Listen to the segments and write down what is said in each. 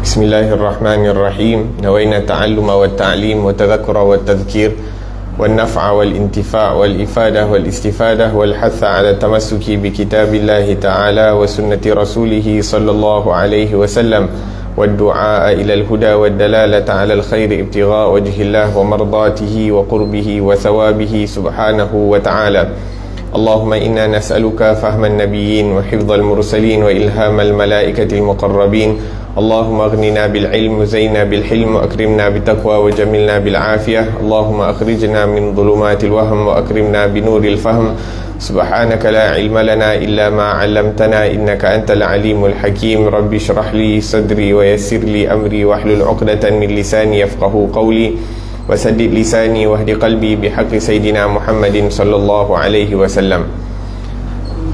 Bismillahirrahmanirrahim. Nawaina ta'alluma wa ta'lim wa tadhakkura wa tadhkir wal naf'a wal intifa' wal ifadah wal istifadah wal hatha ala tamassuki bi kitabillahi ta'ala wa sunnati rasulih sallallahu alaihi wasallam wad du'a ila al huda wad dalalata ala al khair ibtigha wajhillah wa mardatihi wa qurbihi wa thawabihi subhanahu wa ta'ala. Allahumma inna nas'aluka fahman nabiyyin wa hifdhal mursalin wa ilhamal malaikatil muqarrabin. Allahumma aghnina bil ilm, zaina bil hilm, wa akrimna bit taqwa wa jamilna bil afiyah. Allahumma akhrijna min dhulumatil wahm wa akrimna bi nuril fahm. Subhanaka la ilma lana illa ma 'allamtana innaka antal alimul hakim. Rabbi shrah li sadri wa yassir li amri wahlul 'uqdatan min lisani yafqahu qawli wa saddid lisani wahdi qalbi bihaqqi sayidina Muhammadin sallallahu alaihi wasallam.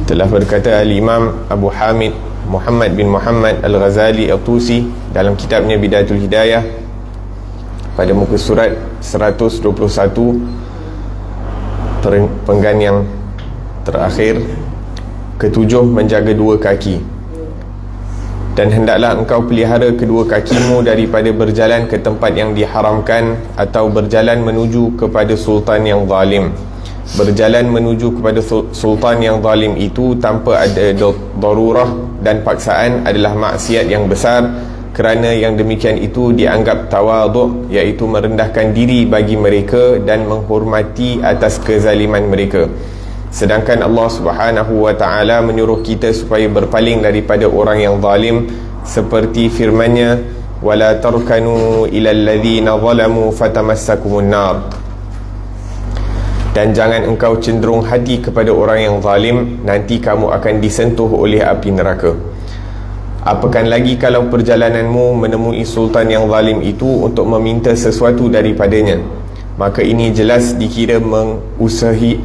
Telah berkata al-Imam Abu Hamid Muhammad bin Muhammad Al-Ghazali Al-Tusi dalam kitabnya Bidayatul Hidayah pada muka surat 121, penggan yang terakhir, ketujuh, menjaga dua kaki. Dan hendaklah engkau pelihara kedua kakimu daripada berjalan ke tempat yang diharamkan atau berjalan menuju kepada sultan yang zalim. Berjalan menuju kepada sultan yang zalim itu tanpa ada darurah dan paksaan adalah maksiat yang besar, kerana yang demikian itu dianggap tawaduk, iaitu merendahkan diri bagi mereka dan menghormati atas kezaliman mereka. Sedangkan Allah Subhanahu wa ta'ala menyuruh kita supaya berpaling daripada orang yang zalim, seperti firman-Nya, wala tarkanu ilal ladzina zalamu fatamassakumun nar. Dan jangan engkau cenderung hati kepada orang yang zalim, nanti kamu akan disentuh oleh api neraka. Apakan lagi kalau perjalananmu menemui sultan yang zalim itu untuk meminta sesuatu daripadanya, maka ini jelas dikira mengusahai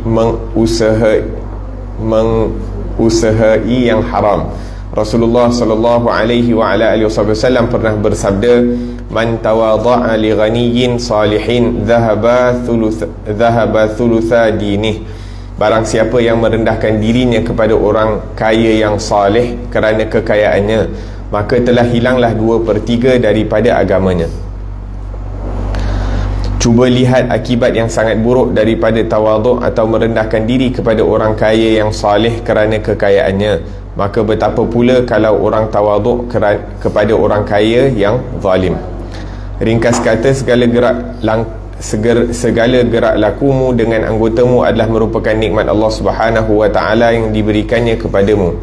yang haram. Rasulullah sallallahu alaihi wa ala alihi wasallam pernah bersabda, man tawadha'a li ghaniyyin salihin dhahaba thulutha dinih. Barang siapa yang merendahkan dirinya kepada orang kaya yang saleh kerana kekayaannya, maka telah hilanglah 2/3 daripada agamanya. Cuba lihat akibat yang sangat buruk daripada tawaduk atau merendahkan diri kepada orang kaya yang saleh kerana kekayaannya. Maka betapa pula kalau orang tawaduk kepada orang kaya yang zalim. Ringkas kata, segala gerak lakumu dengan anggotamu adalah merupakan nikmat Allah Subhanahu wa ta'ala yang diberikannya kepadamu.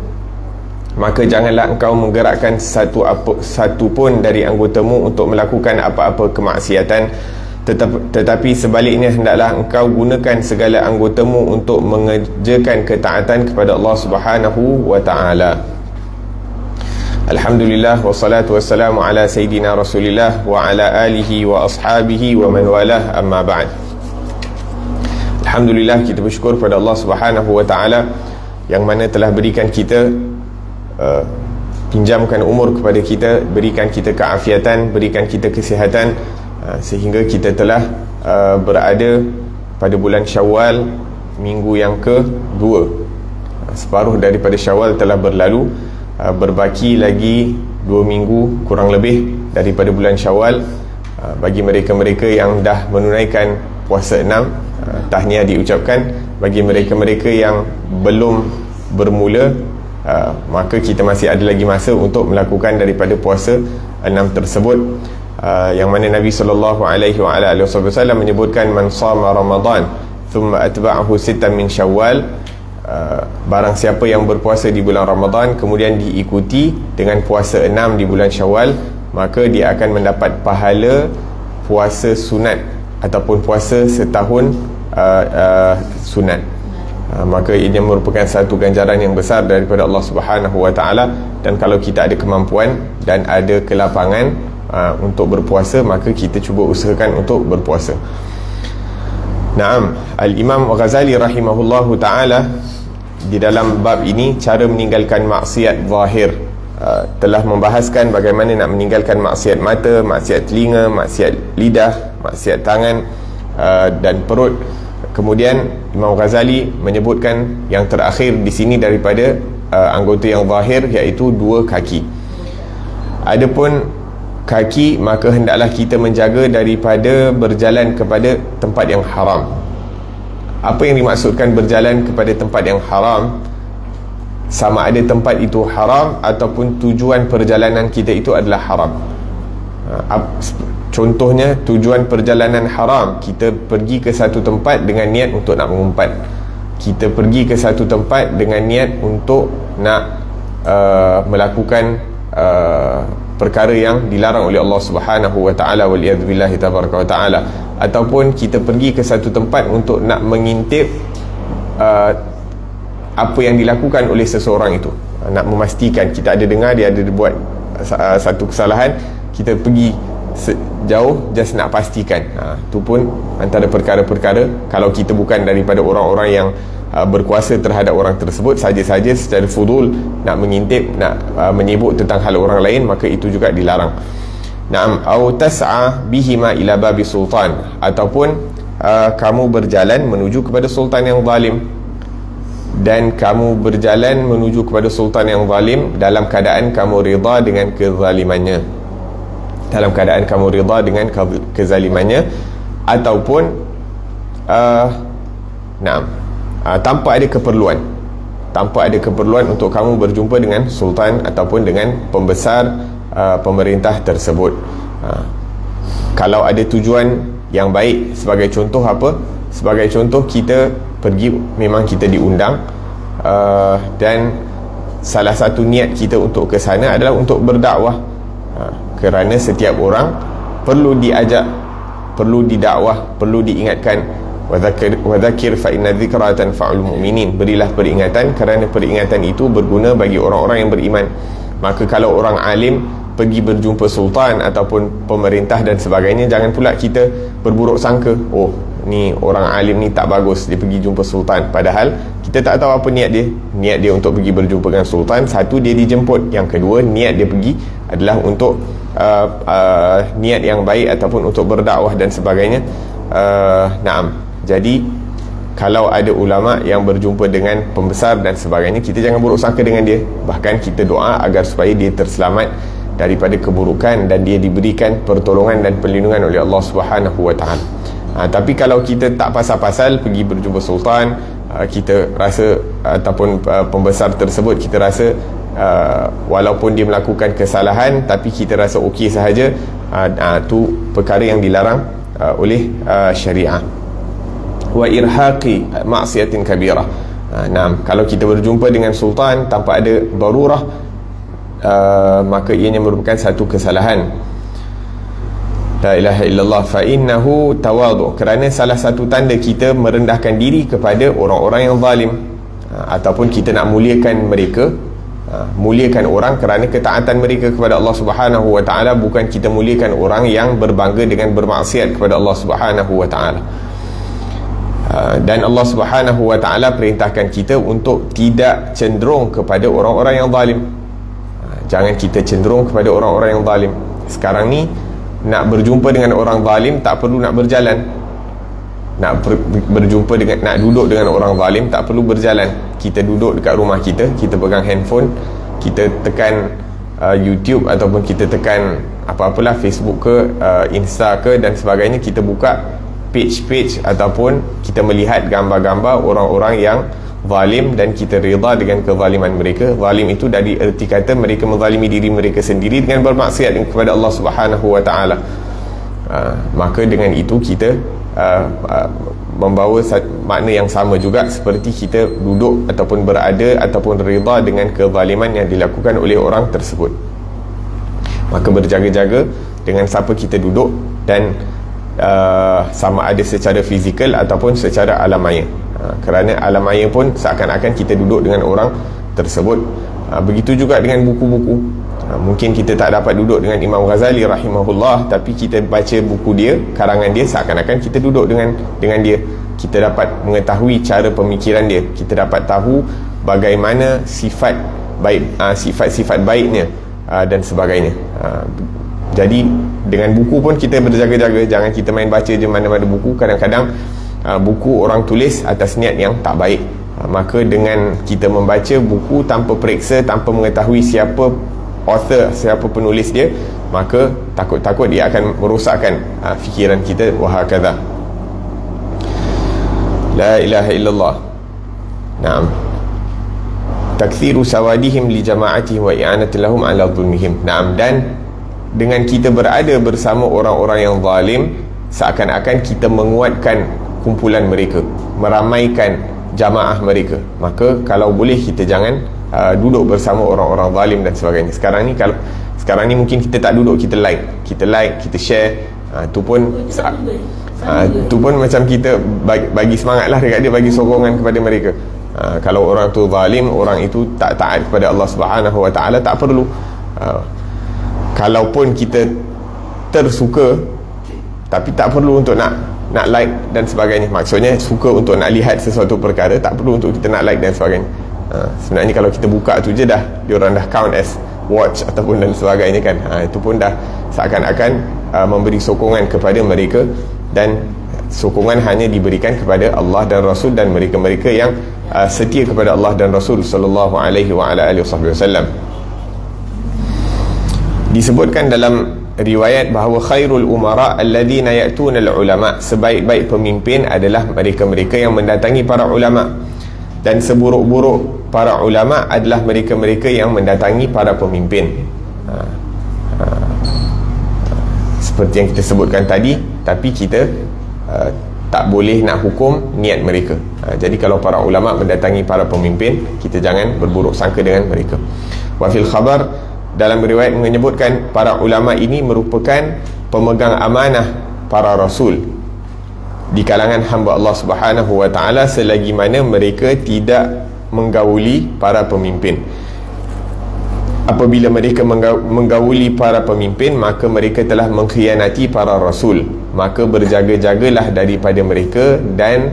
Maka janganlah engkau menggerakkan satu pun dari anggotamu untuk melakukan apa-apa kemaksiatan, tetapi sebaliknya hendaklah engkau gunakan segala anggotamu untuk mengerjakan ketaatan kepada Allah Subhanahu wa ta'ala. Alhamdulillah, wassalatu wassalamu ala Sayyidina Rasulillah wa ala alihi wa ashabihi wa man walah, amma ba'd. Alhamdulillah, kita bersyukur pada Allah Subhanahu wa ta'ala yang mana telah berikan kita, pinjamkan umur kepada kita, berikan kita keafiatan, berikan kita kesihatan, sehingga kita telah berada pada bulan Syawal, minggu yang ke-2. Separuh daripada Syawal telah berlalu, berbaki lagi 2 minggu kurang lebih daripada bulan Syawal. Bagi mereka-mereka yang dah menunaikan puasa 6, tahniah diucapkan. Bagi mereka-mereka yang belum bermula, maka kita masih ada lagi masa untuk melakukan daripada puasa 6 tersebut. Yang mana Nabi sallallahu alaihi wasallam menyebutkan, man shama Ramadan thumma atba'ahu sittan min Syawal, barang siapa yang berpuasa di bulan Ramadan kemudian diikuti dengan puasa 6 di bulan Syawal, maka dia akan mendapat pahala puasa sunat ataupun puasa setahun sunat. Maka ini merupakan satu ganjaran yang besar daripada Allah Subhanahu wa ta'ala. Dan kalau kita ada kemampuan dan ada kelapangan untuk berpuasa, maka kita cuba usahakan untuk berpuasa. Naam, Al-Imam Ghazali rahimahullahu ta'ala di dalam bab ini, cara meninggalkan maksiat zahir, telah membahaskan bagaimana nak meninggalkan maksiat mata, maksiat telinga, maksiat lidah, maksiat tangan dan perut. Kemudian Imam Ghazali menyebutkan yang terakhir di sini daripada anggota yang zahir, iaitu 2 kaki. Adapun kaki, maka hendaklah kita menjaga daripada berjalan kepada tempat yang haram. Apa yang dimaksudkan berjalan kepada tempat yang haram? Sama ada tempat itu haram ataupun tujuan perjalanan kita itu adalah haram. Contohnya, tujuan perjalanan haram, kita pergi ke satu tempat dengan niat untuk nak mengumpat, kita pergi ke satu tempat dengan niat untuk nak melakukan perkara yang dilarang oleh Allah Subhanahu wa taala, wal iyad billahi tabaraka wa taala, ataupun kita pergi ke satu tempat untuk nak mengintip apa yang dilakukan oleh seseorang itu, nak memastikan. Kita ada dengar dia ada buat satu kesalahan, kita pergi jauh just nak pastikan. Itu pun antara perkara-perkara, kalau kita bukan daripada orang-orang yang berkuasa terhadap orang tersebut, saja-saja secara fudul nak mengintip, nak menyebut tentang hal orang lain, maka itu juga dilarang. Naam, au tas'a bihima ila babi sultan, ataupun kamu berjalan menuju kepada sultan yang zalim, dan kamu berjalan menuju kepada sultan yang zalim dalam keadaan kamu rida dengan kezalimannya, dalam keadaan kamu rida dengan kezalimannya, ataupun tanpa ada keperluan untuk kamu berjumpa dengan sultan ataupun dengan pembesar pemerintah tersebut. Kalau ada tujuan yang baik, sebagai contoh apa? Sebagai contoh, kita pergi, memang kita diundang, dan salah satu niat kita untuk ke sana adalah untuk berdakwah, kerana setiap orang perlu diajak, perlu didakwah, perlu diingatkan. Wadhakir fa inna dhikra tanfa'ul mu'minin, berilah peringatan kerana peringatan itu berguna bagi orang-orang yang beriman. Maka kalau orang alim pergi berjumpa sultan ataupun pemerintah dan sebagainya, jangan pula kita berburuk sangka, oh ni orang alim ni tak bagus, dia pergi jumpa sultan, padahal kita tak tahu apa niat dia. Niat dia untuk pergi berjumpa dengan sultan, satu, dia dijemput, yang kedua, niat dia pergi adalah untuk niat yang baik ataupun untuk berdakwah dan sebagainya. Jadi kalau ada ulama yang berjumpa dengan pembesar dan sebagainya, kita jangan buruk sangka dengan dia, bahkan kita doa agar supaya dia terselamat daripada keburukan dan dia diberikan pertolongan dan perlindungan oleh Allah Subhanahu wa taala. Tapi kalau kita tak pasal-pasal pergi berjumpa sultan, kita rasa ataupun pembesar tersebut, kita rasa walaupun dia melakukan kesalahan tapi kita rasa okey sahaja, tu perkara yang dilarang oleh syariah. Wa irhaqi ma'siyatin kabirah. Kalau kita berjumpa dengan sultan tanpa ada darurah, maka ianya merupakan satu kesalahan. La ilaha illallah, fa innahu tawadhu, kerana salah satu tanda kita merendahkan diri kepada orang-orang yang zalim, ataupun kita nak muliakan mereka, muliakan orang kerana ketaatan mereka kepada Allah Subhanahu wa taala, bukan kita muliakan orang yang berbangga dengan bermaksiat kepada Allah Subhanahu wa taala. Dan Allah Subhanahu wa taala perintahkan kita untuk tidak cenderung kepada orang-orang yang zalim. Jangan kita cenderung kepada orang-orang yang zalim. Sekarang ni nak berjumpa dengan orang zalim tak perlu nak berjalan. Nak berjumpa dengan, nak duduk dengan orang zalim tak perlu berjalan. Kita duduk dekat rumah kita, kita pegang handphone, kita tekan YouTube ataupun kita tekan apa-apalah, Facebook ke, Insta ke dan sebagainya, kita buka page-page ataupun kita melihat gambar-gambar orang-orang yang zalim dan kita rida dengan kezaliman mereka. Zalim itu dari erti kata mereka menzalimi diri mereka sendiri dengan bermaksiat kepada Allah Subhanahu wa taala. Maka dengan itu kita membawa makna yang sama juga seperti kita duduk ataupun berada ataupun rida dengan kezaliman yang dilakukan oleh orang tersebut. Maka berjaga-jaga dengan siapa kita duduk, dan sama ada secara fizikal ataupun secara alam maya, kerana alam maya pun seakan-akan kita duduk dengan orang tersebut. Begitu juga dengan buku-buku. Mungkin kita tak dapat duduk dengan Imam Ghazali rahimahullah, tapi kita baca buku dia, karangan dia, seakan-akan kita duduk dengan dia. Kita dapat mengetahui cara pemikiran dia, kita dapat tahu bagaimana sifat baik, sifat-sifat baiknya dan sebagainya. Jadi dengan buku pun kita berjaga-jaga, jangan kita main baca je mana-mana buku. Kadang-kadang buku orang tulis atas niat yang tak baik. Maka dengan kita membaca buku tanpa periksa, tanpa mengetahui siapa author, siapa penulis dia, maka takut-takut dia akan merosakkan fikiran kita. Wahakadha. La ilaha illallah. Naam. Takthiru sawadihim li jama'atihim wa i'anati lahum ala dhulmihim. Naam. Dan dengan kita berada bersama orang-orang yang zalim, seakan-akan kita menguatkan kumpulan mereka, meramaikan jamaah mereka. Maka kalau boleh kita jangan duduk bersama orang-orang zalim dan sebagainya. Sekarang ni mungkin kita tak duduk, kita like, kita share. Tu pun macam kita bagi semangat lah dekat dia, bagi sokongan kepada mereka. Kalau orang tu zalim, orang itu tak taat kepada Allah Subhanahu Wa Taala, tak perlu. Kalaupun kita tersuka, tapi tak perlu untuk nak like dan sebagainya. Maksudnya suka untuk nak lihat sesuatu perkara, tak perlu untuk kita nak like dan sebagainya. Sebenarnya kalau kita buka tu je dah, diorang dah count as watch ataupun dan sebagainya kan. Itu pun dah seakan-akan memberi sokongan kepada mereka, dan sokongan hanya diberikan kepada Allah dan Rasul dan mereka-mereka yang setia kepada Allah dan Rasul sallallahu alaihi wa ala alihi wasallam. Disebutkan dalam riwayat bahawa khairul umara alladhina ya'tuna al-ulama, sebaik-baik pemimpin adalah mereka-mereka yang mendatangi para ulama, dan seburuk-buruk para ulama adalah mereka-mereka yang mendatangi para pemimpin. Seperti yang kita sebutkan tadi, tapi kita tak boleh nak hukum niat mereka. Jadi kalau para ulama mendatangi para pemimpin, kita jangan berburuk sangka dengan mereka. Wa fil khabar, dalam riwayat menyebutkan para ulama ini merupakan pemegang amanah para rasul di kalangan hamba Allah Subhanahu Wa Taala, selagi mana mereka tidak menggauli para pemimpin. Apabila mereka menggauli para pemimpin, maka mereka telah mengkhianati para rasul. Maka berjaga-jagalah daripada mereka dan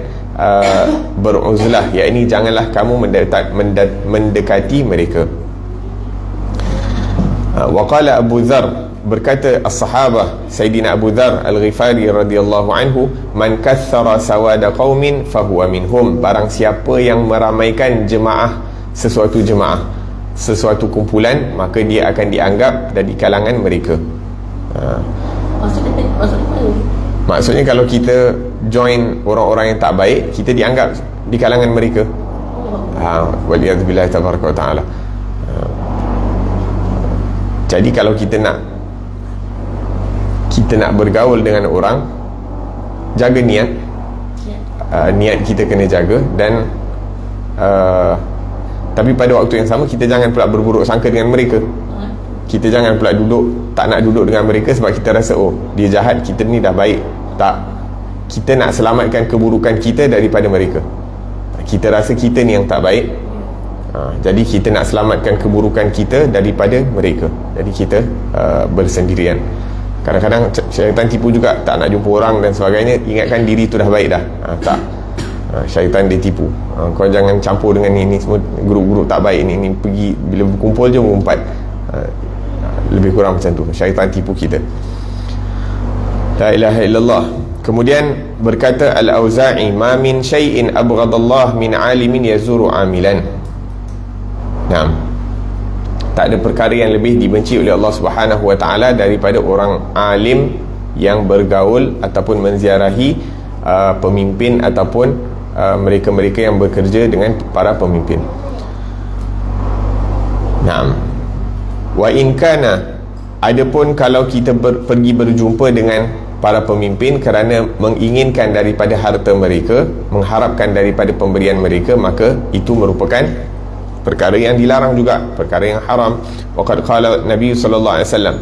beruzlah, yakni janganlah kamu mendekati mereka. Waqala Abu Dhar, berkata as-sahabah Sayyidina Abu Dhar Al-Ghifari radhiyallahu anhu, man kathara sawada qaumin fahuwa minhum, barang siapa yang meramaikan sesuatu kumpulan, maka dia akan dianggap dari kalangan mereka. Maksudnya kalau kita join orang-orang yang tak baik, kita dianggap di kalangan mereka. Waliyadzubillah tabaraka wa ta'ala. Jadi kalau kita nak bergaul dengan orang, jaga niat. Niat kita kena jaga, dan tapi pada waktu yang sama kita jangan pula berburuk sangka dengan mereka. Kita jangan pula tak nak duduk dengan mereka sebab kita rasa dia jahat, kita ni dah baik. Tak, kita nak selamatkan keburukan kita daripada mereka. Kita rasa kita ni yang tak baik, jadi kita nak selamatkan keburukan kita daripada mereka. Jadi kita bersendirian. Kadang-kadang syaitan tipu juga, tak nak jumpa orang dan sebagainya, ingatkan diri tu dah baik dah. Tak, syaitan dia tipu. Kau jangan campur dengan ni semua grup-grup tak baik ni pergi, bila berkumpul je mengumpat. Lebih kurang macam tu, syaitan tipu kita. La ilaha illallah. Kemudian berkata Al-Auza'i, ma min syai'in abghadallah min alimin yazuru amilan. Tak ada perkara yang lebih dibenci oleh Allah Subhanahu Wa Taala daripada orang alim yang bergaul ataupun menziarahi pemimpin ataupun mereka-mereka yang bekerja dengan para pemimpin. Wa in kana, adapun kalau kita pergi berjumpa dengan para pemimpin kerana menginginkan daripada harta mereka, mengharapkan daripada pemberian mereka, maka itu merupakan perkara yang dilarang juga, perkara yang haram. Waqad qala Nabi sallallahu alaihi wasallam,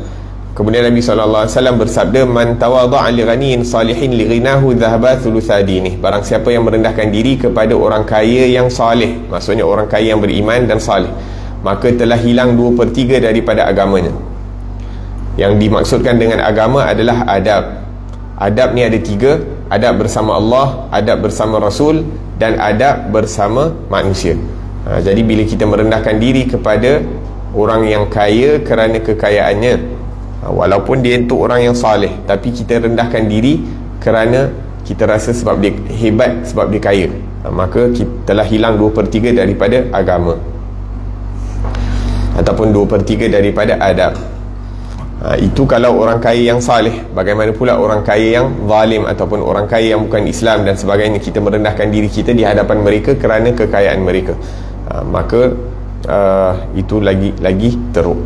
kemudian Nabi sallallahu alaihi wasallam bersabda, man tawadha'a li ghaniyin salihin li ghinahu dhahaba thulutha dinih, barang siapa yang merendahkan diri kepada orang kaya yang saleh, maksudnya orang kaya yang beriman dan saleh, maka telah hilang 2/3 daripada agamanya. Yang dimaksudkan dengan agama adalah adab. Adab ni ada 3, adab bersama Allah, adab bersama Rasul, dan adab bersama manusia. Jadi bila kita merendahkan diri kepada orang yang kaya kerana kekayaannya, walaupun dia itu orang yang saleh, tapi kita rendahkan diri kerana kita rasa sebab dia hebat, sebab dia kaya, maka kita telah hilang 2/3 daripada agama. ataupun 2/3 daripada adab. Itu kalau orang kaya yang saleh. Bagaimana pula orang kaya yang zalim ataupun orang kaya yang bukan Islam dan sebagainya, kita merendahkan diri kita di hadapan mereka kerana kekayaan mereka, maka itu lagi teruk.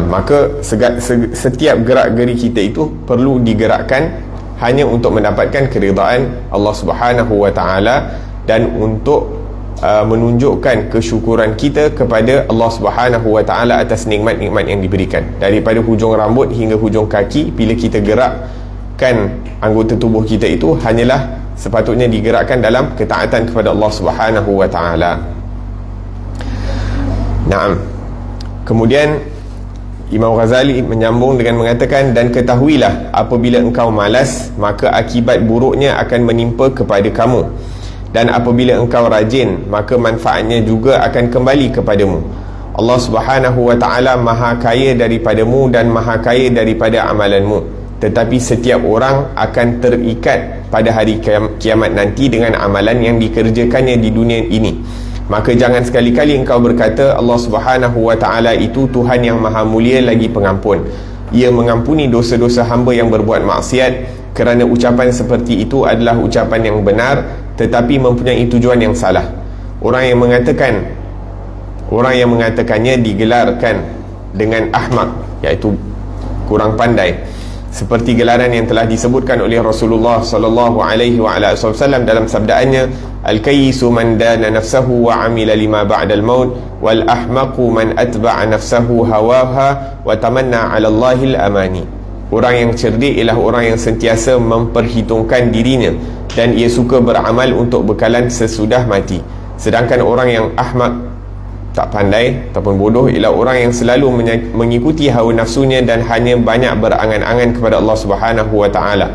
Maka setiap gerak-geri kita itu perlu digerakkan hanya untuk mendapatkan keridaan Allah Subhanahu wa taala dan untuk menunjukkan kesyukuran kita kepada Allah Subhanahu wa taala atas nikmat-nikmat yang diberikan. Daripada hujung rambut hingga hujung kaki, bila kita gerakkan anggota tubuh kita itu, hanyalah sepatutnya digerakkan dalam ketaatan kepada Allah Subhanahu wa taala. Kemudian Imam Ghazali menyambung dengan mengatakan, dan ketahuilah apabila engkau malas, maka akibat buruknya akan menimpa kepada kamu, dan apabila engkau rajin, maka manfaatnya juga akan kembali kepadamu. Allah Subhanahu wa taala maha kaya daripadamu dan maha kaya daripada amalanmu, tetapi setiap orang akan terikat pada hari kiamat nanti dengan amalan yang dikerjakannya di dunia ini. Maka jangan sekali-kali engkau berkata Allah Subhanahu wa taala itu Tuhan yang maha mulia lagi pengampun. Ia mengampuni dosa-dosa hamba yang berbuat maksiat, kerana ucapan seperti itu adalah ucapan yang benar tetapi mempunyai tujuan yang salah. Orang yang mengatakannya digelarkan dengan ahmak, iaitu kurang pandai, seperti gelaran yang telah disebutkan oleh Rasulullah sallallahu alaihi wasallam dalam sabdaannya, al-kayyisu man dana nafsahu wa amila lima ba'dal maut, wal ahmaqu man atba'a nafsahu hawaha wa tamanna 'ala Allahil amani. Orang yang cerdik ialah orang yang sentiasa memperhitungkan dirinya dan ia suka beramal untuk bekalan sesudah mati. Sedangkan orang yang ahmak, tak pandai ataupun bodoh, ialah orang yang selalu mengikuti hawa nafsunya dan hanya banyak berangan-angan kepada Allah Subhanahu wa taala.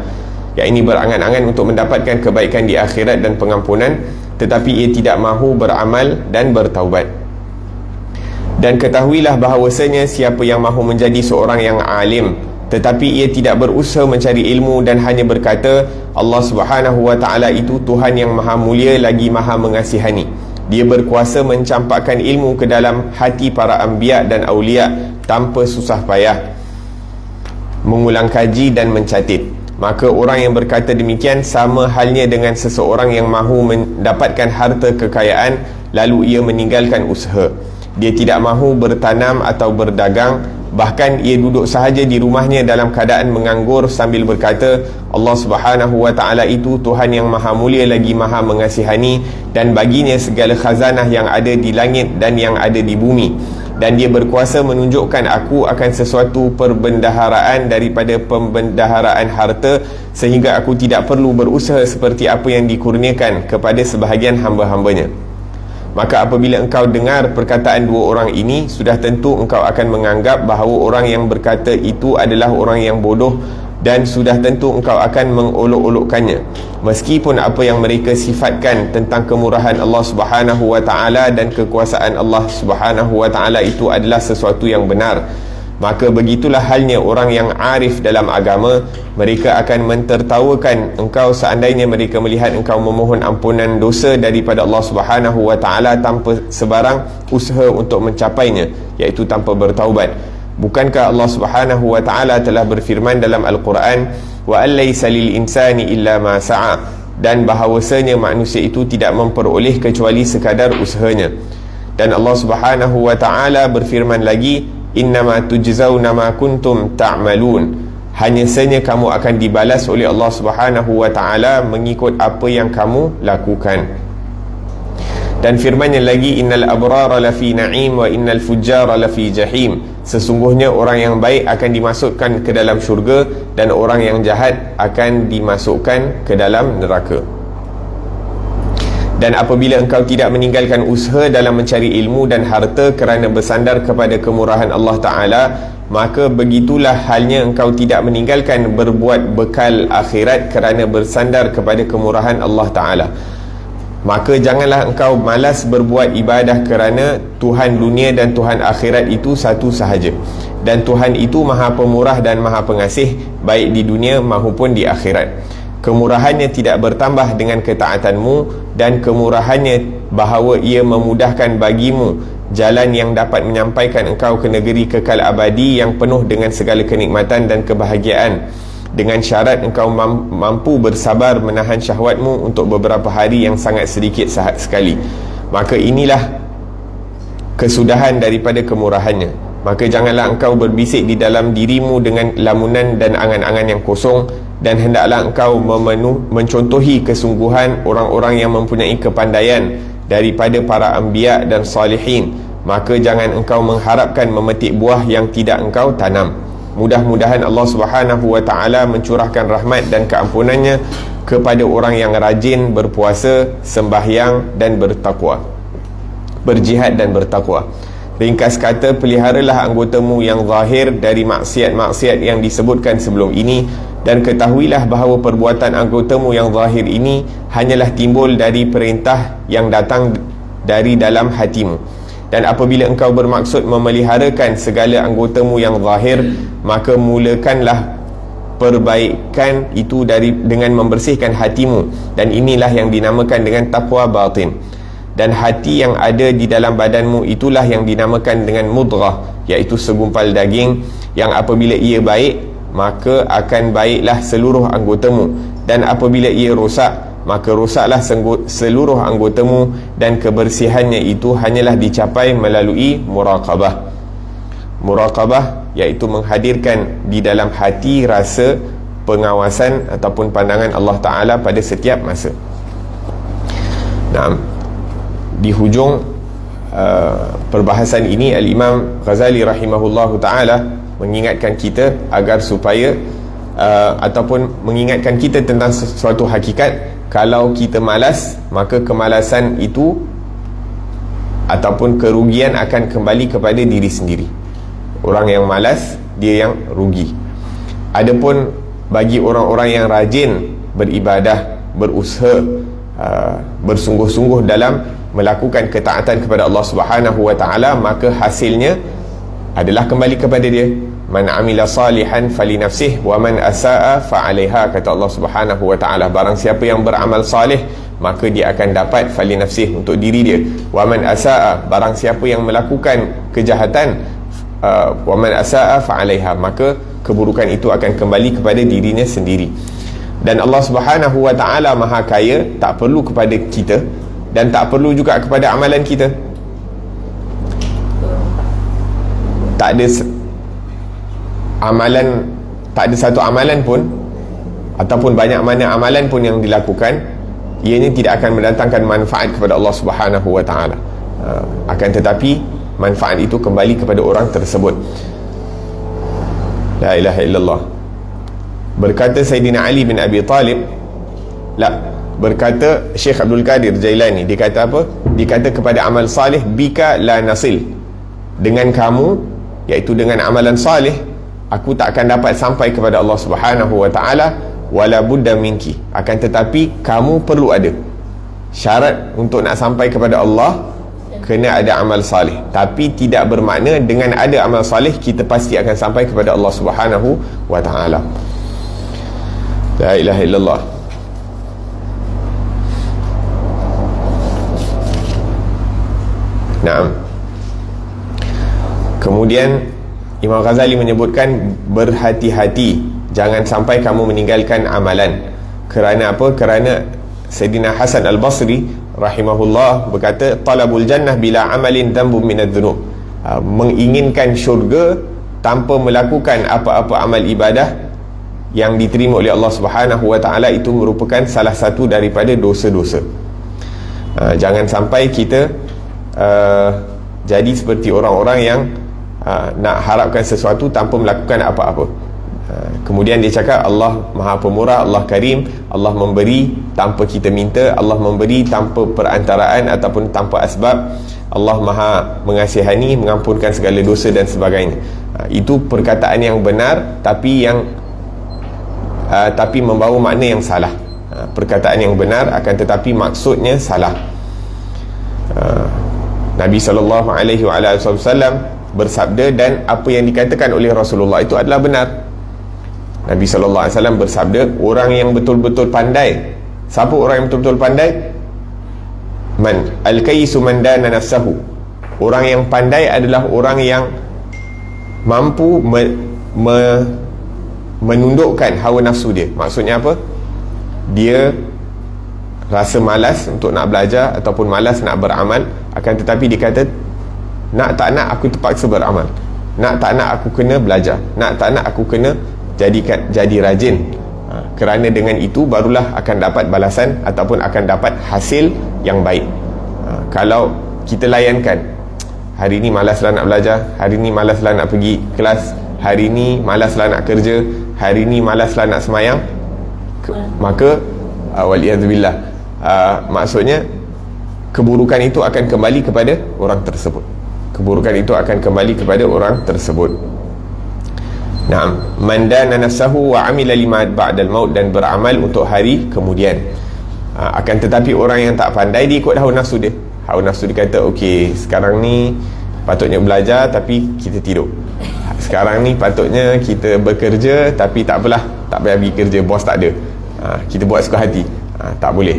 Yang ini berangan-angan untuk mendapatkan kebaikan di akhirat dan pengampunan, tetapi ia tidak mahu beramal dan bertaubat. Dan ketahuilah bahawasanya siapa yang mahu menjadi seorang yang alim tetapi ia tidak berusaha mencari ilmu dan hanya berkata Allah Subhanahu wa taala itu Tuhan yang maha mulia lagi maha mengasihani, dia berkuasa mencampakkan ilmu ke dalam hati para anbiya dan aulia tanpa susah payah mengulang kaji dan mencatat. Maka orang yang berkata demikian sama halnya dengan seseorang yang mahu mendapatkan harta kekayaan lalu ia meninggalkan usaha. Dia tidak mahu bertanam atau berdagang, bahkan ia duduk sahaja di rumahnya dalam keadaan menganggur sambil berkata Allah Subhanahu wa taala itu Tuhan yang maha mulia lagi maha mengasihani, dan baginya segala khazanah yang ada di langit dan yang ada di bumi, dan dia berkuasa menunjukkan aku akan sesuatu perbendaharaan daripada pembendaharaan harta, sehingga aku tidak perlu berusaha seperti apa yang dikurniakan kepada sebahagian hamba-hambanya. Maka apabila engkau dengar perkataan dua orang ini, sudah tentu engkau akan menganggap bahawa orang yang berkata itu adalah orang yang bodoh, dan sudah tentu engkau akan mengolok-olokkannya, meskipun apa yang mereka sifatkan tentang kemurahan Allah Subhanahu wa taala dan kekuasaan Allah Subhanahu wa taala itu adalah sesuatu yang benar. Maka begitulah halnya orang yang arif dalam agama, mereka akan mentertawakan engkau seandainya mereka melihat engkau memohon ampunan dosa daripada Allah Subhanahu wa taala tanpa sebarang usaha untuk mencapainya, iaitu tanpa bertaubat. Bukankah Allah Subhanahu wa taala telah berfirman dalam Al-Quran, wa allaysa lil insani illa ma sa'a, dan bahawasanya manusia itu tidak memperoleh kecuali sekadar usahanya. Dan Allah Subhanahu wa taala berfirman lagi, innama tujzauna ma kuntum ta'malun, hanya saja kamu akan dibalas oleh Allah Subhanahu wa taala mengikut apa yang kamu lakukan. Dan firman-Nya lagi, innal abrara lafi na'im wa innal fujjara lafi jahim, sesungguhnya orang yang baik akan dimasukkan ke dalam syurga dan orang yang jahat akan dimasukkan ke dalam neraka. Dan apabila engkau tidak meninggalkan usaha dalam mencari ilmu dan harta kerana bersandar kepada kemurahan Allah Ta'ala, maka begitulah halnya engkau tidak meninggalkan berbuat bekal akhirat kerana bersandar kepada kemurahan Allah Ta'ala. Maka janganlah engkau malas berbuat ibadah kerana Tuhan dunia dan Tuhan akhirat itu satu sahaja, dan Tuhan itu maha pemurah dan maha pengasih, baik di dunia maupun di akhirat. Kemurahannya tidak bertambah dengan ketaatanmu, dan kemurahannya bahawa ia memudahkan bagimu jalan yang dapat menyampaikan engkau ke negeri kekal abadi yang penuh dengan segala kenikmatan dan kebahagiaan, dengan syarat engkau mampu bersabar menahan syahwatmu untuk beberapa hari yang sangat sedikit sekali. Maka inilah kesudahan daripada kemurahannya. Maka janganlah engkau berbisik di dalam dirimu dengan lamunan dan angan-angan yang kosong, dan hendaklah engkau mencontohi kesungguhan orang-orang yang mempunyai kepandaian daripada para anbiya dan salihin. Maka jangan engkau mengharapkan memetik buah yang tidak engkau tanam. Mudah-mudahan Allah Subhanahu wa ta'ala mencurahkan rahmat dan keampunannya kepada orang yang rajin berpuasa, sembahyang dan berjihad dan bertakwa. Ringkas kata, peliharalah anggotamu yang zahir dari maksiat-maksiat yang disebutkan sebelum ini, dan ketahuilah bahawa perbuatan anggotamu yang zahir ini hanyalah timbul dari perintah yang datang dari dalam hatimu. Dan apabila engkau bermaksud memeliharakan segala anggotamu yang zahir, maka mulakanlah perbaikan itu dengan membersihkan hatimu, dan inilah yang dinamakan dengan taqwa batin. Dan hati yang ada di dalam badanmu itulah yang dinamakan dengan mudghah, iaitu segumpal daging yang apabila ia baik, maka akan baiklah seluruh anggotamu, dan apabila ia rosak, maka rosaklah seluruh anggotamu. Dan kebersihannya itu hanyalah dicapai melalui muraqabah. Muraqabah iaitu menghadirkan di dalam hati rasa pengawasan ataupun pandangan Allah Ta'ala pada setiap masa. Di hujung perbahasan ini, Al-Imam Ghazali rahimahullahu ta'ala mengingatkan kita agar supaya ataupun mengingatkan kita tentang sesuatu hakikat. Kalau kita malas, maka kemalasan itu ataupun kerugian akan kembali kepada diri sendiri. Orang yang malas, dia yang rugi. Adapun bagi orang-orang yang rajin beribadah, berusaha, bersungguh-sungguh dalam melakukan ketaatan kepada Allah Subhanahu wa ta'ala, maka hasilnya adalah kembali kepada dia. Man amila salihan fali nafsih wa man asaa fa 'alaiha, kata Allah Subhanahu wa ta'ala. Barang siapa yang beramal salih, maka dia akan dapat fali nafsih, untuk diri dia. Wa man asaa, barang siapa yang melakukan kejahatan, wa man asaa fa 'alaiha, maka keburukan itu akan kembali kepada dirinya sendiri. Dan Allah Subhanahu wa ta'ala Maha Kaya, tak perlu kepada kita dan tak perlu juga kepada amalan kita. Tak ada amalan, tak ada satu amalan pun ataupun banyak mana amalan pun yang dilakukan, ianya tidak akan mendatangkan manfaat kepada Allah Subhanahu wa ta'ala. Akan tetapi manfaat itu kembali kepada orang tersebut. La ilaha illallah. Berkata Sayyidina Ali bin Abi Talib, berkata Syekh Abdul Qadir Jailani, dia kata apa? Dia kata kepada amal salih, bika la nasil, dengan kamu, iaitu dengan amalan salih, aku tak akan dapat sampai kepada Allah Subhanahu wa ta'ala. Wala budda minki, akan tetapi kamu perlu ada syarat untuk nak sampai kepada Allah, kena ada amal salih. Tapi tidak bermakna dengan ada amal salih kita pasti akan sampai kepada Allah Subhanahu wa ta'ala. La ilaha illallah. Naam. Kemudian Imam Ghazali menyebutkan, berhati-hati jangan sampai kamu meninggalkan amalan. Kerana apa? Kerana Sayyidina Hasan Al-Basri rahimahullah berkata, talabul jannah bila amalin dhanbun minadh dhunub. Menginginkan syurga tanpa melakukan apa-apa amal ibadah yang diterima oleh Allah Subhanahu wa ta'ala, itu merupakan salah satu daripada dosa-dosa. Jangan sampai kita jadi seperti orang-orang yang nak harapkan sesuatu tanpa melakukan apa-apa. Kemudian dia cakap, Allah Maha Pemurah, Allah Karim, Allah memberi tanpa kita minta, Allah memberi tanpa perantaraan ataupun tanpa asbab, Allah Maha mengasihani, mengampunkan segala dosa dan sebagainya. Itu perkataan yang benar, tapi membawa makna yang salah. Perkataan yang benar, akan tetapi maksudnya salah. Nabi SAW bersabda, dan apa yang dikatakan oleh Rasulullah itu adalah benar. Nabi SAW bersabda, orang yang betul-betul pandai. Siapa orang yang betul-betul pandai? Man al-kaisu man dana nafsahu. Orang yang pandai adalah orang yang mampu menundukkan hawa nafsu dia. Maksudnya apa? Dia rasa malas untuk nak belajar ataupun malas nak beramal, akan tetapi dia kata, nak tak nak aku terpaksa beramal, nak tak nak aku kena belajar, nak tak nak aku kena jadi rajin. Kerana dengan itu barulah akan dapat balasan ataupun akan dapat hasil yang baik. Kalau kita layankan, hari ni malaslah nak belajar, hari ni malaslah nak pergi kelas, hari ni malaslah nak kerja, hari ni malaslah nak semayang, maka waliyadzubillah, maksudnya keburukan itu akan kembali kepada orang tersebut. Keburukan itu akan kembali kepada orang tersebut. Naam, man dana nafsahu wa amila lima ba'dal maut, dan beramal untuk hari kemudian. Akan tetapi orang yang tak pandai, dia ikut hawa nafsu dia. Hawa nafsu dia kata, okey, sekarang ni patutnya belajar tapi kita tidur. Sekarang ni patutnya kita bekerja tapi tak apalah, tak payah pergi kerja, bos tak ada. Kita buat suka hati. Tak boleh.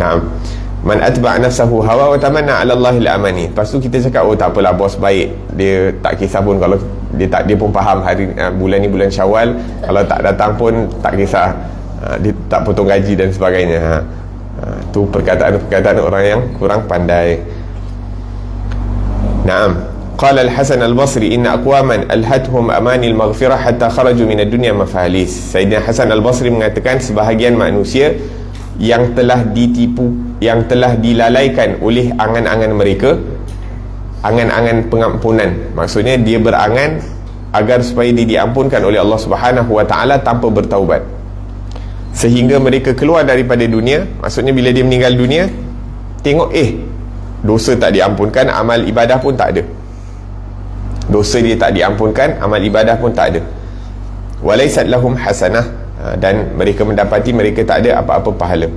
Naam, man atba' nafsahu hawa wa tamanna 'ala Allahil amani. Lepas tu kita cakap, oh tak apalah, bos baik, dia tak kisah pun kalau dia pun faham hari bulan ni bulan Syawal, kalau tak datang pun tak kisah, dia tak potong gaji dan sebagainya. Tu perkataan orang yang kurang pandai. Naam, qala al-Hasan al-Basri, inna aqwaman alhathum amani al-maghfirah hatta kharaju min ad-dunya mafalis. Sayyidina Hasan al-Basri mengatakan, sebahagian manusia yang telah ditipu, yang telah dilalaikan oleh angan-angan mereka, angan-angan pengampunan. Maksudnya dia berangan agar supaya dia diampunkan oleh Allah Subhanahu wa taala tanpa bertaubat, sehingga mereka keluar daripada dunia. Maksudnya bila dia meninggal dunia, tengok dosa tak diampunkan, amal ibadah pun tak ada. Dosa dia tak diampunkan, amal ibadah pun tak ada. Walaysat lahum hasanah, dan mereka mendapati mereka tak ada apa-apa pahala.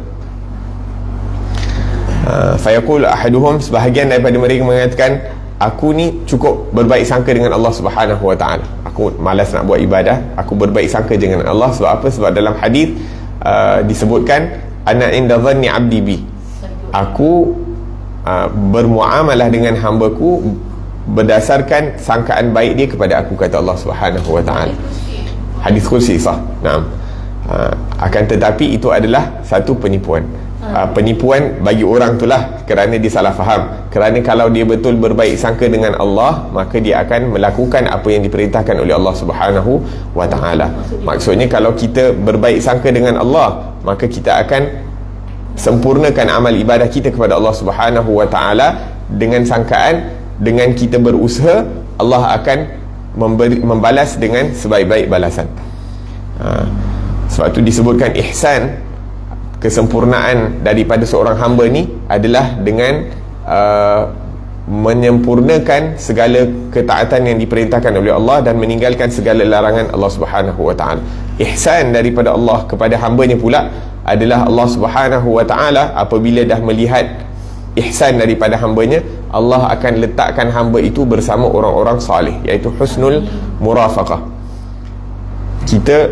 Fayaqul ahaduhum, sebahagian daripada mereka mengatakan, aku ni cukup berbaik sangka dengan Allah Subhanahu wa taala, aku malas nak buat ibadah, aku berbaik sangka dengan Allah. Sebab apa? Sebab dalam hadis disebutkan, ana inda dhanni abdi bi, aku bermuamalah dengan hamba-ku berdasarkan sangkaan baik dia kepada aku, kata Allah Subhanahu wa taala. Hadis kursi sah. Naam. Akan tetapi itu adalah satu penipuan. Penipuan bagi orang itulah kerana dia salah faham. Kerana kalau dia betul berbaik sangka dengan Allah, maka dia akan melakukan apa yang diperintahkan oleh Allah Subhanahu wa taala. Maksudnya kalau kita berbaik sangka dengan Allah, maka kita akan sempurnakan amal ibadah kita kepada Allah Subhanahu wa taala dengan sangkaan, dengan kita berusaha, Allah akan membalas dengan sebaik-baik balasan. Sebab itu disebutkan ihsan, kesempurnaan daripada seorang hamba ni adalah dengan menyempurnakan segala ketaatan yang diperintahkan oleh Allah dan meninggalkan segala larangan Allah Subhanahu wa taala. Ihsan daripada Allah kepada hambanya pula adalah Allah Subhanahu wa taala apabila dah melihat ihsan daripada hambanya, Allah akan letakkan hamba itu bersama orang-orang salih, iaitu husnul murafaqah. Kita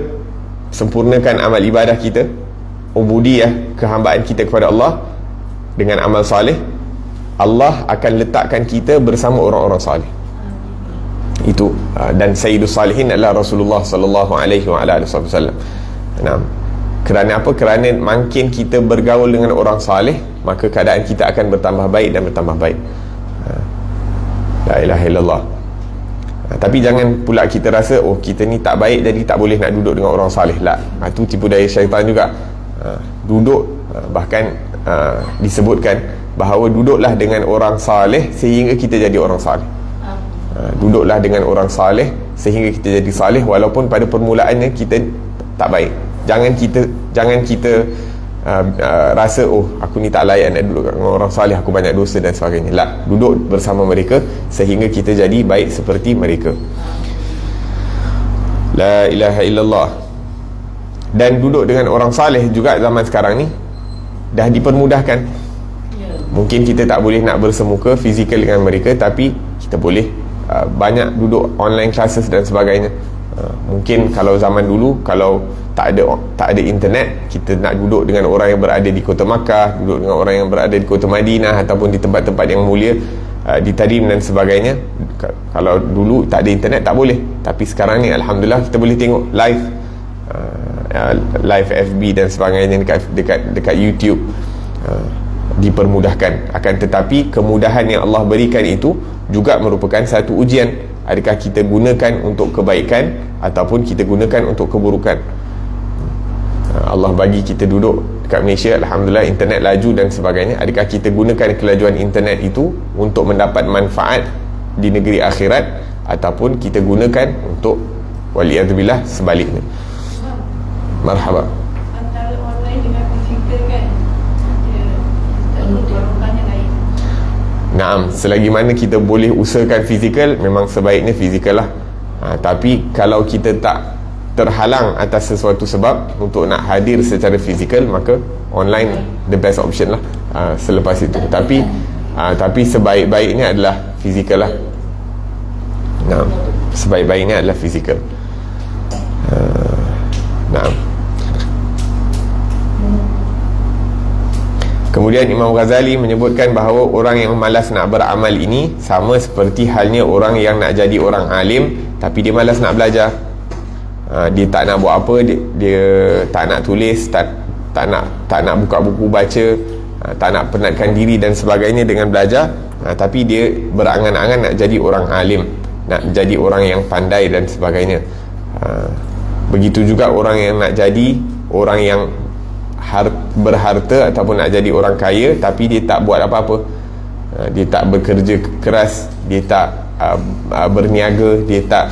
sempurnakan amal ibadah kita, ubudiyah, kehambaan kita kepada Allah dengan amal salih, Allah akan letakkan kita bersama orang-orang salih. Itu dan sayyidus salihin adalah Rasulullah sallallahu alaihi wasallam. Nah, kerana apa? Kerana makin kita bergaul dengan orang salih, maka keadaan kita akan bertambah baik dan bertambah baik. La ilaha illallah. Tapi jangan pula kita rasa, oh kita ni tak baik jadi tak boleh nak duduk dengan orang salih. La, itu tipu daya syaitan juga. Duduk, bahkan disebutkan bahawa duduklah dengan orang salih sehingga kita jadi orang salih. Duduklah dengan orang salih sehingga kita jadi salih, walaupun pada permulaannya kita tak baik. Jangan kita rasa, oh aku ni tak layak nak duduk dengan orang salih, aku banyak dosa dan sebagainya. La, duduk bersama mereka sehingga kita jadi baik seperti mereka. La ilaha illallah. Dan duduk dengan orang salih juga zaman sekarang ni dah dipermudahkan. Mungkin kita tak boleh nak bersemuka fizikal dengan mereka, tapi kita boleh banyak duduk online classes dan sebagainya. Mungkin kalau zaman dulu, kalau tak ada internet, kita nak duduk dengan orang yang berada di kota Makkah, duduk dengan orang yang berada di kota Madinah ataupun di tempat-tempat yang mulia, di Tarim dan sebagainya. Kalau dulu tak ada internet tak boleh, tapi sekarang ni alhamdulillah kita boleh tengok live FB dan sebagainya dekat YouTube. Dipermudahkan. Akan tetapi kemudahan yang Allah berikan itu juga merupakan satu ujian. Adakah kita gunakan untuk kebaikan ataupun kita gunakan untuk keburukan? Allah bagi kita duduk dekat Malaysia, alhamdulillah internet laju dan sebagainya. Adakah kita gunakan kelajuan internet itu untuk mendapat manfaat di negeri akhirat, ataupun kita gunakan untuk waliyadzubillah sebaliknya? Marhaba. Antara online dengan fizikal kan, dia lain. Naam, selagi mana kita boleh usahakan fizikal, memang sebaiknya fizikal lah. Tapi kalau kita tak terhalang atas sesuatu sebab untuk nak hadir secara fizikal, maka online the best option lah selepas itu. Tapi sebaik-baiknya adalah fizikal lah. Naam, sebaik-baiknya adalah fizikal. Naam. Kemudian Imam Ghazali menyebutkan bahawa orang yang malas nak beramal ini sama seperti halnya orang yang nak jadi orang alim tapi dia malas nak belajar. Dia tak nak buat apa, dia tak nak tulis, tak nak buka buku baca, tak nak penatkan diri dan sebagainya dengan belajar, tapi dia berangan-angan nak jadi orang alim, nak jadi orang yang pandai dan sebagainya. Begitu juga orang yang nak jadi orang yang berharta ataupun nak jadi orang kaya tapi dia tak buat apa-apa, dia tak bekerja keras, dia tak berniaga, dia tak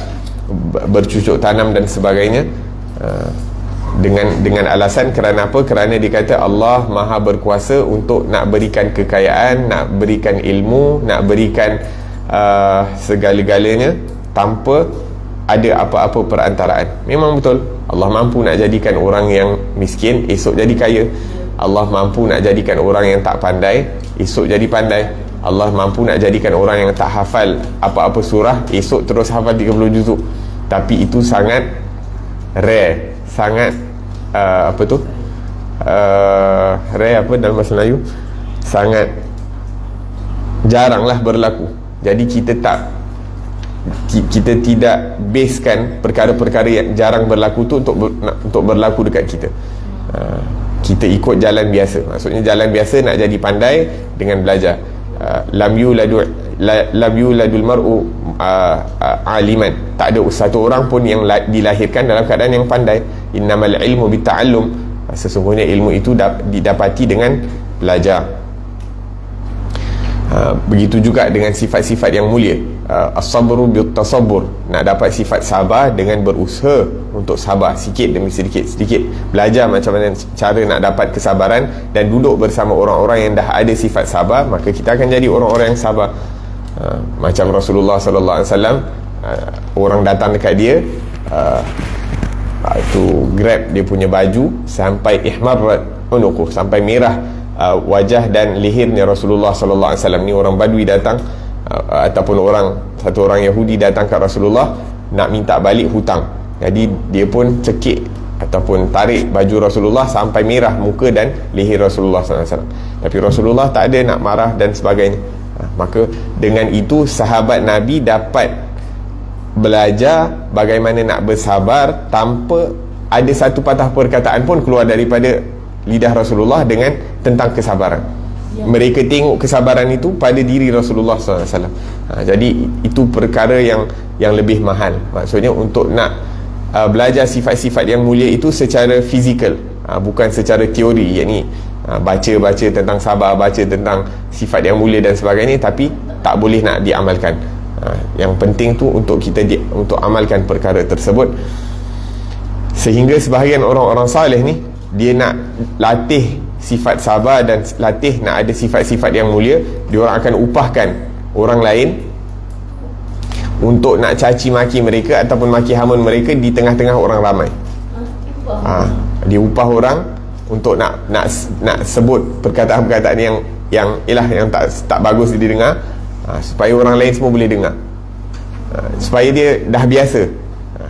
bercucuk tanam dan sebagainya, dengan alasan kerana apa? Kerana dia kata Allah Maha berkuasa untuk nak berikan kekayaan, nak berikan ilmu, nak berikan segala-galanya tanpa ada apa-apa perantaraan. Memang betul, Allah mampu nak jadikan orang yang miskin esok jadi kaya. Allah mampu nak jadikan orang yang tak pandai esok jadi pandai. Allah mampu nak jadikan orang yang tak hafal apa-apa surah esok terus hafal 30 juzuk. Tapi itu sangat rare, sangat rare apa dalam bahasa Melayu, sangat jaranglah berlaku. Jadi kita tidak basekan perkara-perkara yang jarang berlaku tu untuk berlaku dekat kita. Kita ikut jalan biasa. Maksudnya jalan biasa nak jadi pandai dengan belajar. Lam yuladul mar'u aliman. Tak ada satu orang pun yang dilahirkan dalam keadaan yang pandai. Innamal ilmu bitta'allum. Sesungguhnya ilmu itu didapati dengan belajar. Begitu juga dengan sifat-sifat yang mulia. As-sabru bit-tasabbur. Nak dapat sifat sabar dengan berusaha untuk sabar sedikit demi sedikit. Belajar macam mana cara nak dapat kesabaran dan duduk bersama orang-orang yang dah ada sifat sabar, maka kita akan jadi orang-orang yang sabar. Macam Rasulullah sallallahu alaihi wasallam, orang datang dekat dia, itu grab dia punya baju sampai ihmarrat unuquh, sampai merah wajah dan lehernya Rasulullah sallallahu alaihi wasallam. Ni orang Badui datang, ataupun satu orang Yahudi datang ke Rasulullah nak minta balik hutang. Jadi dia pun cekik ataupun tarik baju Rasulullah sampai merah muka dan leher Rasulullah sallallahu alaihi wasallam. Tapi Rasulullah tak ada nak marah dan sebagainya. Maka dengan itu sahabat Nabi dapat belajar bagaimana nak bersabar tanpa ada satu patah perkataan pun keluar daripada lidah Rasulullah dengan tentang kesabaran. Mereka tengok kesabaran itu pada diri Rasulullah SAW. Jadi itu perkara yang lebih mahal. Maksudnya untuk nak belajar sifat-sifat yang mulia itu secara fizikal, bukan secara teori, yakni baca-baca tentang sabar, baca tentang sifat yang mulia dan sebagainya, tapi tak boleh nak diamalkan. Yang penting tu untuk kita untuk amalkan perkara tersebut. Sehingga sebahagian orang-orang saleh ni, dia nak latih sifat sabar dan latih nak ada sifat-sifat yang mulia, diorang akan upahkan orang lain untuk nak caci maki mereka ataupun maki hamun mereka di tengah-tengah orang ramai. Dia upah orang untuk nak sebut perkataan-perkataan yang tak bagus didengar, supaya orang lain semua boleh dengar. supaya dia dah biasa.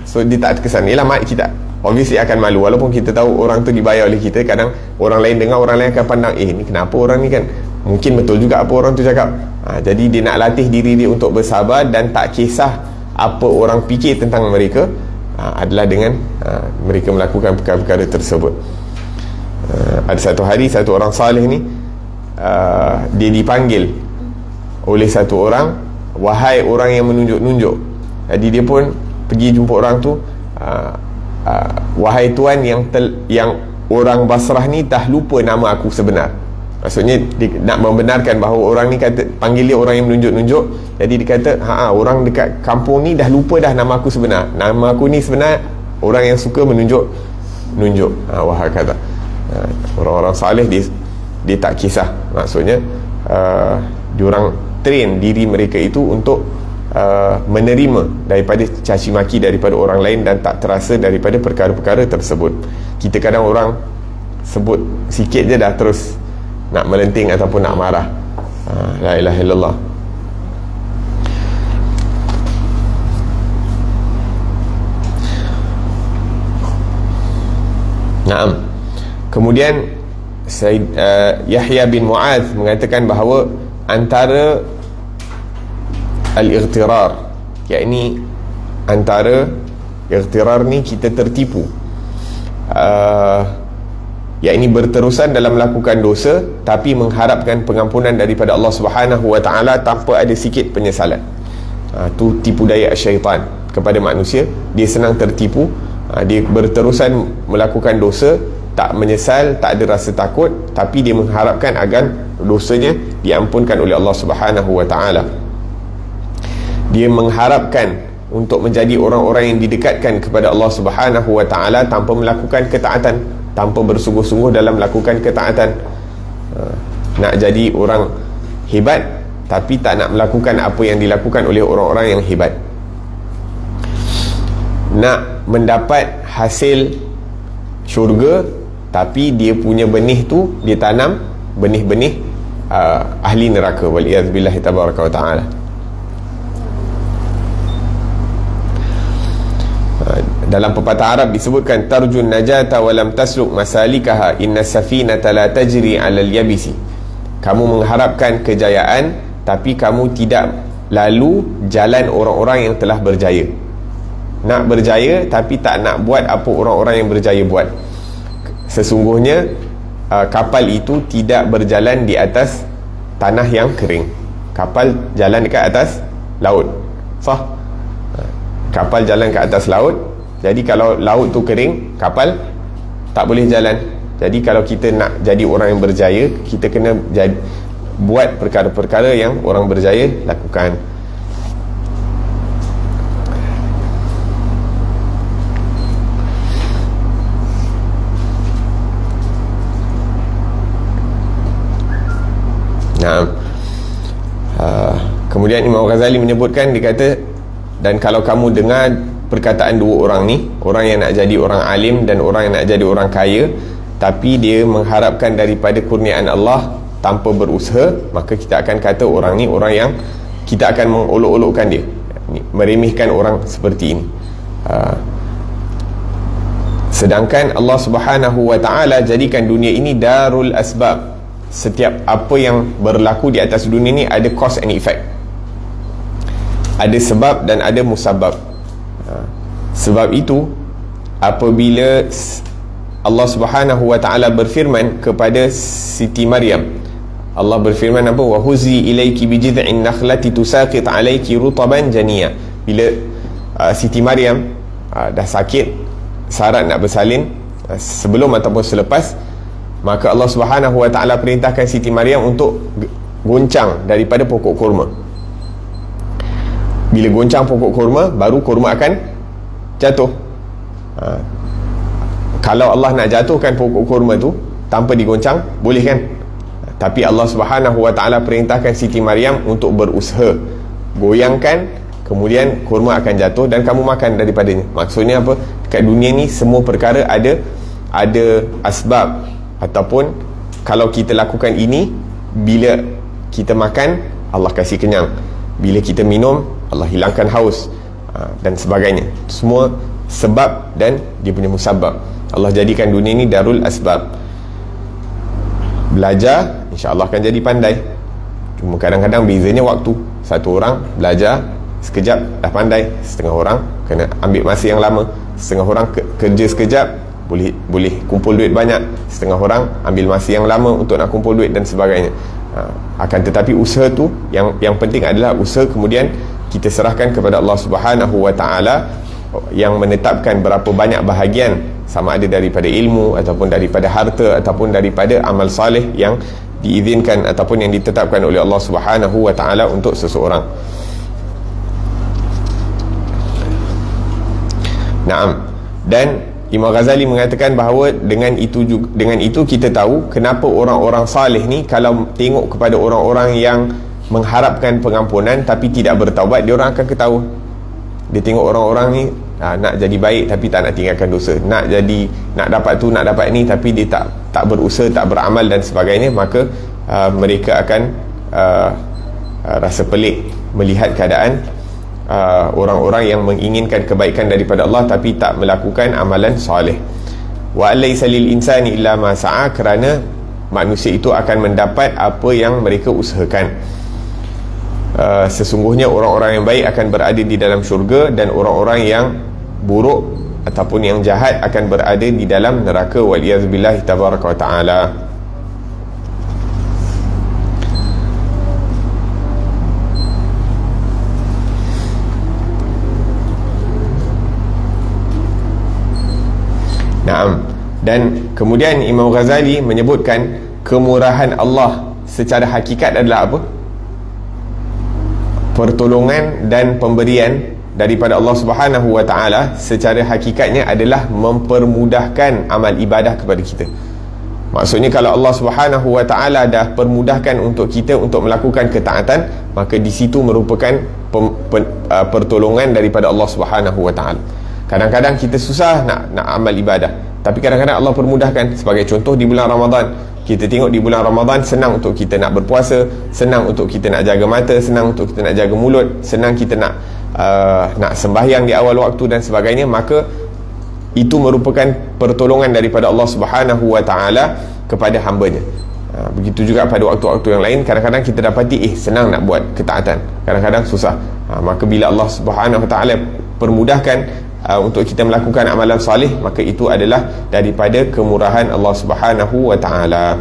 So dia tak terkesan. Yelah, kita obviously akan malu, walaupun kita tahu orang tu dibayar oleh kita. Kadang orang lain dengar, orang lain akan pandang, ni kenapa orang ni kan, mungkin betul juga apa orang tu cakap. Jadi dia nak latih diri dia untuk bersabar dan tak kisah apa orang fikir tentang mereka, adalah dengan mereka melakukan perkara-perkara tersebut. Ada satu hari, satu orang salih ni, dia dipanggil oleh satu orang, wahai orang yang menunjuk-nunjuk. Jadi dia pun pergi jumpa orang tu, wahai tuan yang orang Basrah ni dah lupa nama aku sebenar. Maksudnya dia nak membenarkan bahawa orang ni panggil dia orang yang menunjuk-nunjuk. Jadi dia kata, orang dekat kampung ni dah lupa dah nama aku sebenar. Nama aku ni sebenar orang yang suka menunjuk. Wahai kata, orang-orang salih dia tak kisah. Maksudnya diorang train diri mereka itu untuk menerima daripada caci maki daripada orang lain dan tak terasa daripada perkara-perkara tersebut. Kita kadang orang sebut sikit je dah terus nak melenting ataupun nak marah. La ilaha illallah. Naam. Kemudian Said Yahya bin Mu'adz mengatakan bahawa antara al-ightirar, yakni antara ightirar ni kita tertipu, yakni berterusan dalam melakukan dosa tapi mengharapkan pengampunan daripada Allah Subhanahu wa taala tanpa ada sikit penyesalan. Tu tipu daya syaitan kepada manusia. Dia senang tertipu. Dia berterusan melakukan dosa, tak menyesal, tak ada rasa takut, tapi dia mengharapkan agar dosanya diampunkan oleh Allah Subhanahu wa taala. Dia mengharapkan untuk menjadi orang-orang yang didekatkan kepada Allah Subhanahu wa taala tanpa melakukan ketaatan, tanpa bersungguh-sungguh dalam melakukan ketaatan. Nak jadi orang hebat tapi tak nak melakukan apa yang dilakukan oleh orang-orang yang hebat. Nak mendapat hasil syurga tapi dia punya benih tu dia tanam benih-benih ahli neraka, waliyadzubillahi tabaraka wa ta'ala. Dalam pepatah Arab disebutkan, tarjun najata walam tasluk masalikaha, inna safinata la tajri alal yabisi. Kamu mengharapkan kejayaan tapi kamu tidak lalu jalan orang-orang yang telah berjaya. Nak berjaya tapi tak nak buat apa orang-orang yang berjaya buat. Sesungguhnya kapal itu tidak berjalan di atas tanah yang kering. Kapal jalan dekat atas laut. Kapal jalan ke atas laut. Jadi kalau laut tu kering, kapal tak boleh jalan. Jadi kalau kita nak jadi orang yang berjaya, kita kena buat perkara-perkara yang orang berjaya lakukan. Nah, kemudian Imam Ghazali menyebutkan, dia kata, dan kalau kamu dengar perkataan dua orang ni, orang yang nak jadi orang alim dan orang yang nak jadi orang kaya, tapi dia mengharapkan daripada kurniaan Allah tanpa berusaha, maka kita akan kata orang ni orang yang kita akan mengolok-olokkan dia, meremehkan orang seperti ini. Sedangkan Allah Subhanahu wa ta'ala jadikan dunia ini darul asbab. Setiap apa yang berlaku di atas dunia ni ada cause and effect, ada sebab dan ada musabab. Sebab itu apabila Allah Subhanahu wa ta'ala berfirman kepada Siti Maryam, Allah berfirman apa? Wa huzi ilaiki bijid'in nakhlati tusaqit alayki rutaban janiya. Bila Siti Maryam dah sakit, syarat nak bersalin, sebelum ataupun selepas, maka Allah Subhanahu wa ta'ala perintahkan Siti Maryam untuk goncang daripada pokok kurma. Bila goncang pokok kurma, baru kurma akan jatuh. Kalau Allah nak jatuhkan pokok kurma tu tanpa digoncang, boleh kan? Tapi Allah Subhanahu wa ta'ala perintahkan Siti Maryam untuk berusaha, goyangkan, kemudian kurma akan jatuh dan kamu makan daripadanya. Maksudnya apa? Dekat dunia ni semua perkara ada asbab, ataupun kalau kita lakukan ini, bila kita makan Allah kasih kenyang, bila kita minum Allah hilangkan haus, dan sebagainya. Semua sebab dan dia punya musabab. Allah jadikan dunia ni darul asbab. Belajar insya-Allah akan jadi pandai, cuma kadang-kadang bezanya waktu. Satu orang belajar sekejap dah pandai, setengah orang kena ambil masa yang lama. Setengah orang kerja sekejap boleh kumpul duit banyak, setengah orang ambil masa yang lama untuk nak kumpul duit dan sebagainya. Akan tetapi usaha tu yang penting adalah usaha, kemudian kita serahkan kepada Allah Subhanahu Wa Taala yang menetapkan berapa banyak bahagian, sama ada daripada ilmu ataupun daripada harta ataupun daripada amal saleh yang diizinkan ataupun yang ditetapkan oleh Allah Subhanahu Wa Taala untuk seseorang. Naam. Dan Imam Ghazali mengatakan bahawa dengan itu kita tahu kenapa orang-orang saleh ni kalau tengok kepada orang-orang yang mengharapkan pengampunan tapi tidak bertaubat, dia orang akan ketawa. Dia tengok orang-orang ni nak jadi baik tapi tak nak tinggalkan dosa, nak dapat tu, nak dapat ni, tapi dia tak berusaha, tak beramal dan sebagainya, maka mereka akan rasa pelik melihat keadaan orang-orang yang menginginkan kebaikan daripada Allah tapi tak melakukan amalan soleh. Wa alaysa lil insani illa ma sa'a, kerana manusia itu akan mendapat apa yang mereka usahakan. Sesungguhnya orang-orang yang baik akan berada di dalam syurga dan orang-orang yang buruk ataupun yang jahat akan berada di dalam neraka. Waliyazubillahi tabaraka wa ta'ala. Naam. Dan kemudian Imam Ghazali menyebutkan kemurahan Allah secara hakikat adalah apa? Pertolongan dan pemberian daripada Allah Subhanahu Wa Taala secara hakikatnya adalah mempermudahkan amal ibadah kepada kita. Maksudnya kalau Allah Subhanahu Wa Taala dah permudahkan untuk kita untuk melakukan ketaatan, maka di situ merupakan pertolongan daripada Allah Subhanahu Wa Taala. Kadang-kadang kita susah nak amal ibadah, tapi kadang-kadang Allah permudahkan. Sebagai contoh, di bulan Ramadan, kita tengok di bulan Ramadan senang untuk kita nak berpuasa, senang untuk kita nak jaga mata, senang untuk kita nak jaga mulut, senang kita nak sembahyang di awal waktu dan sebagainya. Maka itu merupakan pertolongan daripada Allah Subhanahu Wa Taala kepada hambanya. Begitu juga pada waktu-waktu yang lain, kadang-kadang kita dapati senang nak buat ketaatan, kadang-kadang susah. Maka bila Allah Subhanahu Wa Taala permudahkan untuk kita melakukan amalan salih, maka itu adalah daripada kemurahan Allah Subhanahu Wa Taala.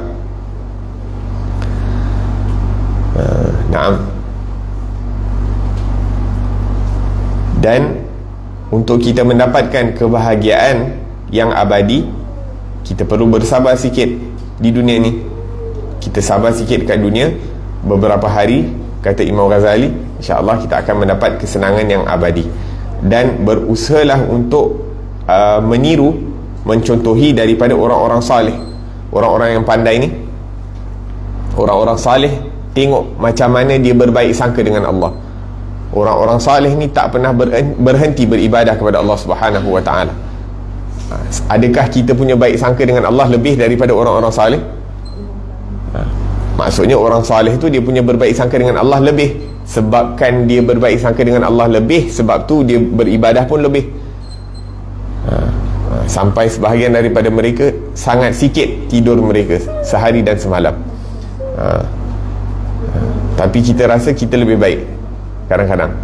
Naam. Dan untuk kita mendapatkan kebahagiaan yang abadi, kita perlu bersabar sikit di dunia ni. Kita sabar sikit dekat dunia beberapa hari, kata Imam Ghazali, insya-Allah kita akan mendapat kesenangan yang abadi. Dan berusahalah untuk meniru, mencontohi daripada orang-orang saleh. Orang-orang yang pandai ni, orang-orang saleh, tengok macam mana dia berbaik sangka dengan Allah. Orang-orang saleh ni tak pernah berhenti beribadah kepada Allah Subhanahu Wa Taala. Adakah kita punya baik sangka dengan Allah lebih daripada orang-orang saleh? Maksudnya orang saleh tu dia punya berbaik sangka dengan Allah lebih. Sebabkan dia berbaik sangka dengan Allah lebih, sebab tu dia beribadah pun lebih. Sampai sebahagian daripada mereka sangat sikit tidur mereka sehari dan semalam. Tapi kita rasa kita lebih baik kadang-kadang.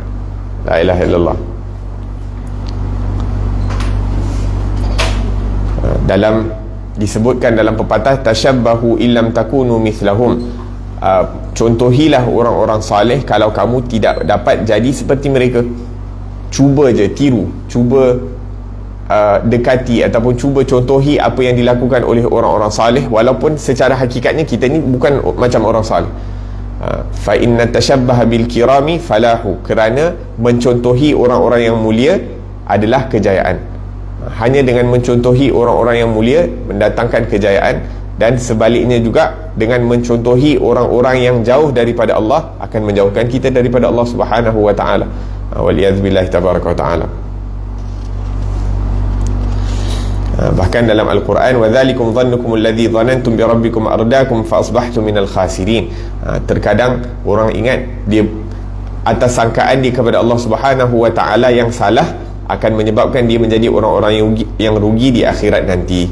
La ilaha illallah. Disebutkan dalam pepatah, tashabbahu illam takunu mithlahum. Contohilah orang-orang saleh kalau kamu tidak dapat jadi seperti mereka. Cuba je tiru, cuba dekati ataupun cuba contohi apa yang dilakukan oleh orang-orang saleh, walaupun secara hakikatnya kita ni bukan macam orang saleh. Fa inna tashabbaha bil kirami falahu, kerana mencontohi orang-orang yang mulia adalah kejayaan. Hanya dengan mencontohi orang-orang yang mulia mendatangkan kejayaan, dan sebaliknya juga dengan mencontohi orang-orang yang jauh daripada Allah akan menjauhkan kita daripada Allah Subhanahu Wa Taala. Waliyazbillahi tabaraka wa taala. Bahkan dalam Al-Quran, وَذَلِكُمْ ظَنُّكُمُ الَّذِي ظَنَنْتُمْ بِرَبِّكُمْ أَرْدَاكُمْ فَأَصْبَحْتُمْ مِنَ الْخَاسِرِينَ. Terkadang orang ingat dia atas sangkaan dia kepada Allah Subhanahu wa ta'ala yang salah, akan menyebabkan dia menjadi orang-orang yang rugi di akhirat nanti.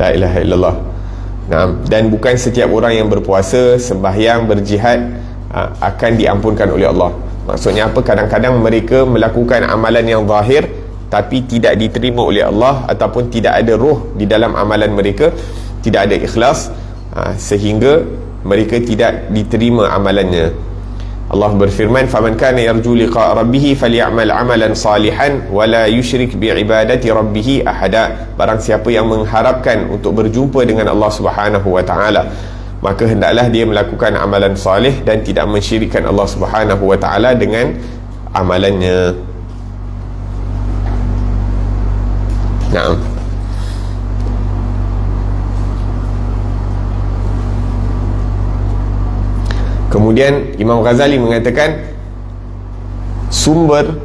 La ilaha illallah. Nah, dan bukan setiap orang yang berpuasa, sembahyang, berjihad akan diampunkan oleh Allah. Maksudnya apa? Kadang-kadang mereka melakukan amalan yang zahir tapi tidak diterima oleh Allah, ataupun tidak ada roh di dalam amalan mereka, tidak ada ikhlas, sehingga mereka tidak diterima amalannya. Allah berfirman, "Faman kana yarju liqa rabbih falyamal amalan salihan wa la yusyrik bi ibadati rabbih ahada." Barang siapa yang mengharapkan untuk berjumpa dengan Allah Subhanahu wa taala, maka hendaklah dia melakukan amalan soleh dan tidak mensyirikkan Allah Subhanahu wa taala dengan amalannya. Naam. Kemudian Imam Ghazali mengatakan, sumber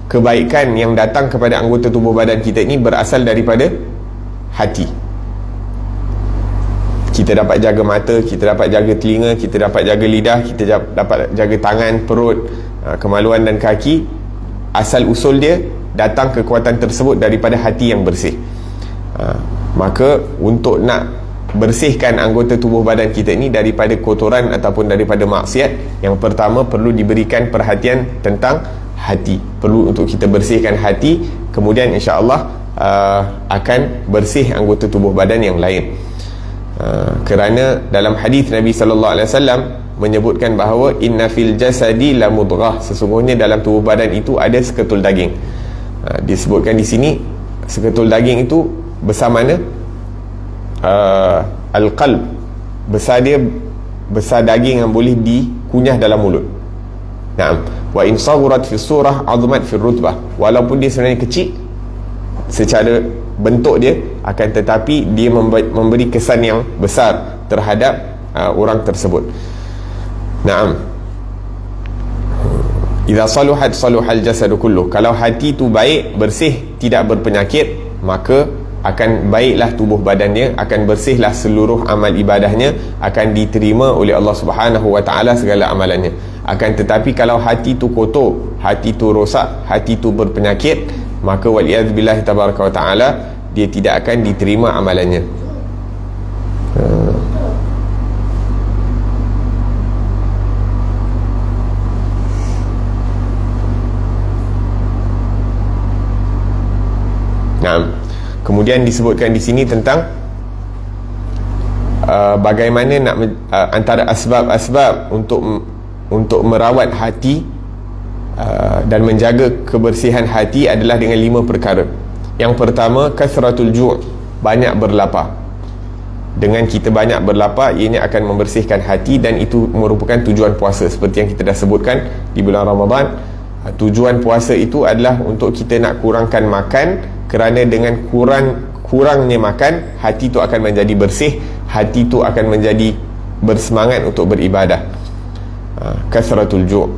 kebaikan yang datang kepada anggota tubuh badan kita ini berasal daripada hati. Kita dapat jaga mata, kita dapat jaga telinga, kita dapat jaga lidah, kita dapat jaga tangan, perut, kemaluan dan kaki. Asal usul dia, datang kekuatan tersebut daripada hati yang bersih. Maka untuk nak bersihkan anggota tubuh badan kita ini daripada kotoran ataupun daripada maksiat, yang pertama perlu diberikan perhatian tentang hati. Perlu untuk kita bersihkan hati, kemudian insya-Allah akan bersih anggota tubuh badan yang lain. Kerana dalam hadis Nabi sallallahu alaihi wasallam menyebutkan bahawa inna fil jasadi la mudghah, sesungguhnya dalam tubuh badan itu ada seketul daging. Disebutkan di sini seketul daging itu besar mana? Al-qalb, besar dia, besar daging yang boleh dikunyah dalam mulut. Naam. Wa in saghurat fi surah azumat fi rutbah, walaupun dia sebenarnya kecil secara bentuk dia, akan tetapi dia memberi kesan yang besar terhadap orang tersebut. Naam. Idza saluhat saluhal jasadu kullu. Kalau hati tu baik, bersih, tidak berpenyakit, maka akan baiklah tubuh badannya, akan bersihlah seluruh amal ibadahnya, akan diterima oleh Allah Subhanahu wa taala segala amalannya. Akan tetapi kalau hati tu kotor, hati tu rosak, hati tu berpenyakit, maka waliyadzubillah tabaraka wa taala, dia tidak akan diterima amalannya. Nah, kemudian disebutkan di sini tentang bagaimana nak antara asbab-asbab untuk merawat hati dan menjaga kebersihan hati adalah dengan 5 perkara. Yang pertama, kasratul ju', banyak berlapar. Dengan kita banyak berlapar, ianya akan membersihkan hati, dan itu merupakan tujuan puasa. Seperti yang kita dah sebutkan di bulan Ramadan, tujuan puasa itu adalah untuk kita nak kurangkan makan, kerana dengan kurangnya makan, hati tu akan menjadi bersih, hati tu akan menjadi bersemangat untuk beribadah. Kasratul ju'.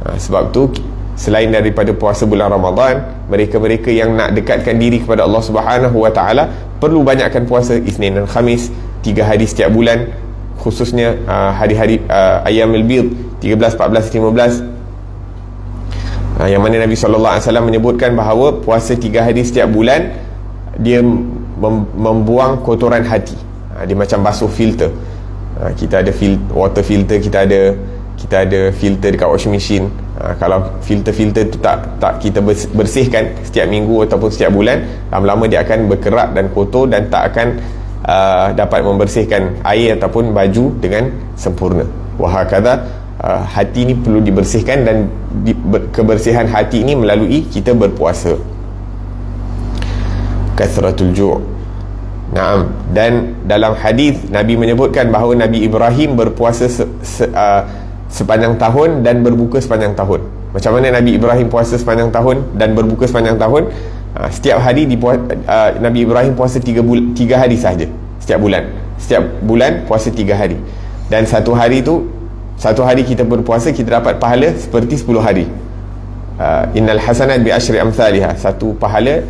Sebab tu selain daripada puasa bulan Ramadan, mereka-mereka yang nak dekatkan diri kepada Allah Subhanahu wa taala perlu banyakkan puasa Isnin dan Khamis, 3 hari setiap bulan, khususnya hari-hari Ayyamul Bid 13, 14, 15, yang mana Nabi SAW menyebutkan bahawa puasa 3 hari setiap bulan dia membuang kotoran hati. Dia macam basuh filter. Kita ada water filter, kita ada filter dekat washing machine. Kalau filter-filter tu tak kita bersihkan setiap minggu ataupun setiap bulan, lama-lama dia akan berkerak dan kotor, dan tak akan dapat membersihkan air ataupun baju dengan sempurna. Wahakadha, hati ni perlu dibersihkan, dan kebersihan hati ini melalui kita berpuasa. Kasratul ju'. Naam. Dan dalam hadis Nabi menyebutkan bahawa Nabi Ibrahim berpuasa sepanjang tahun dan berbuka sepanjang tahun. Macam mana Nabi Ibrahim puasa sepanjang tahun dan berbuka sepanjang tahun? Setiap hari Nabi Ibrahim puasa 3 hari sahaja setiap bulan. Setiap bulan puasa 3 hari. Dan satu hari kita berpuasa, kita dapat pahala seperti 10 hari. Innal hasanat bi asyri amsalha. Satu pahala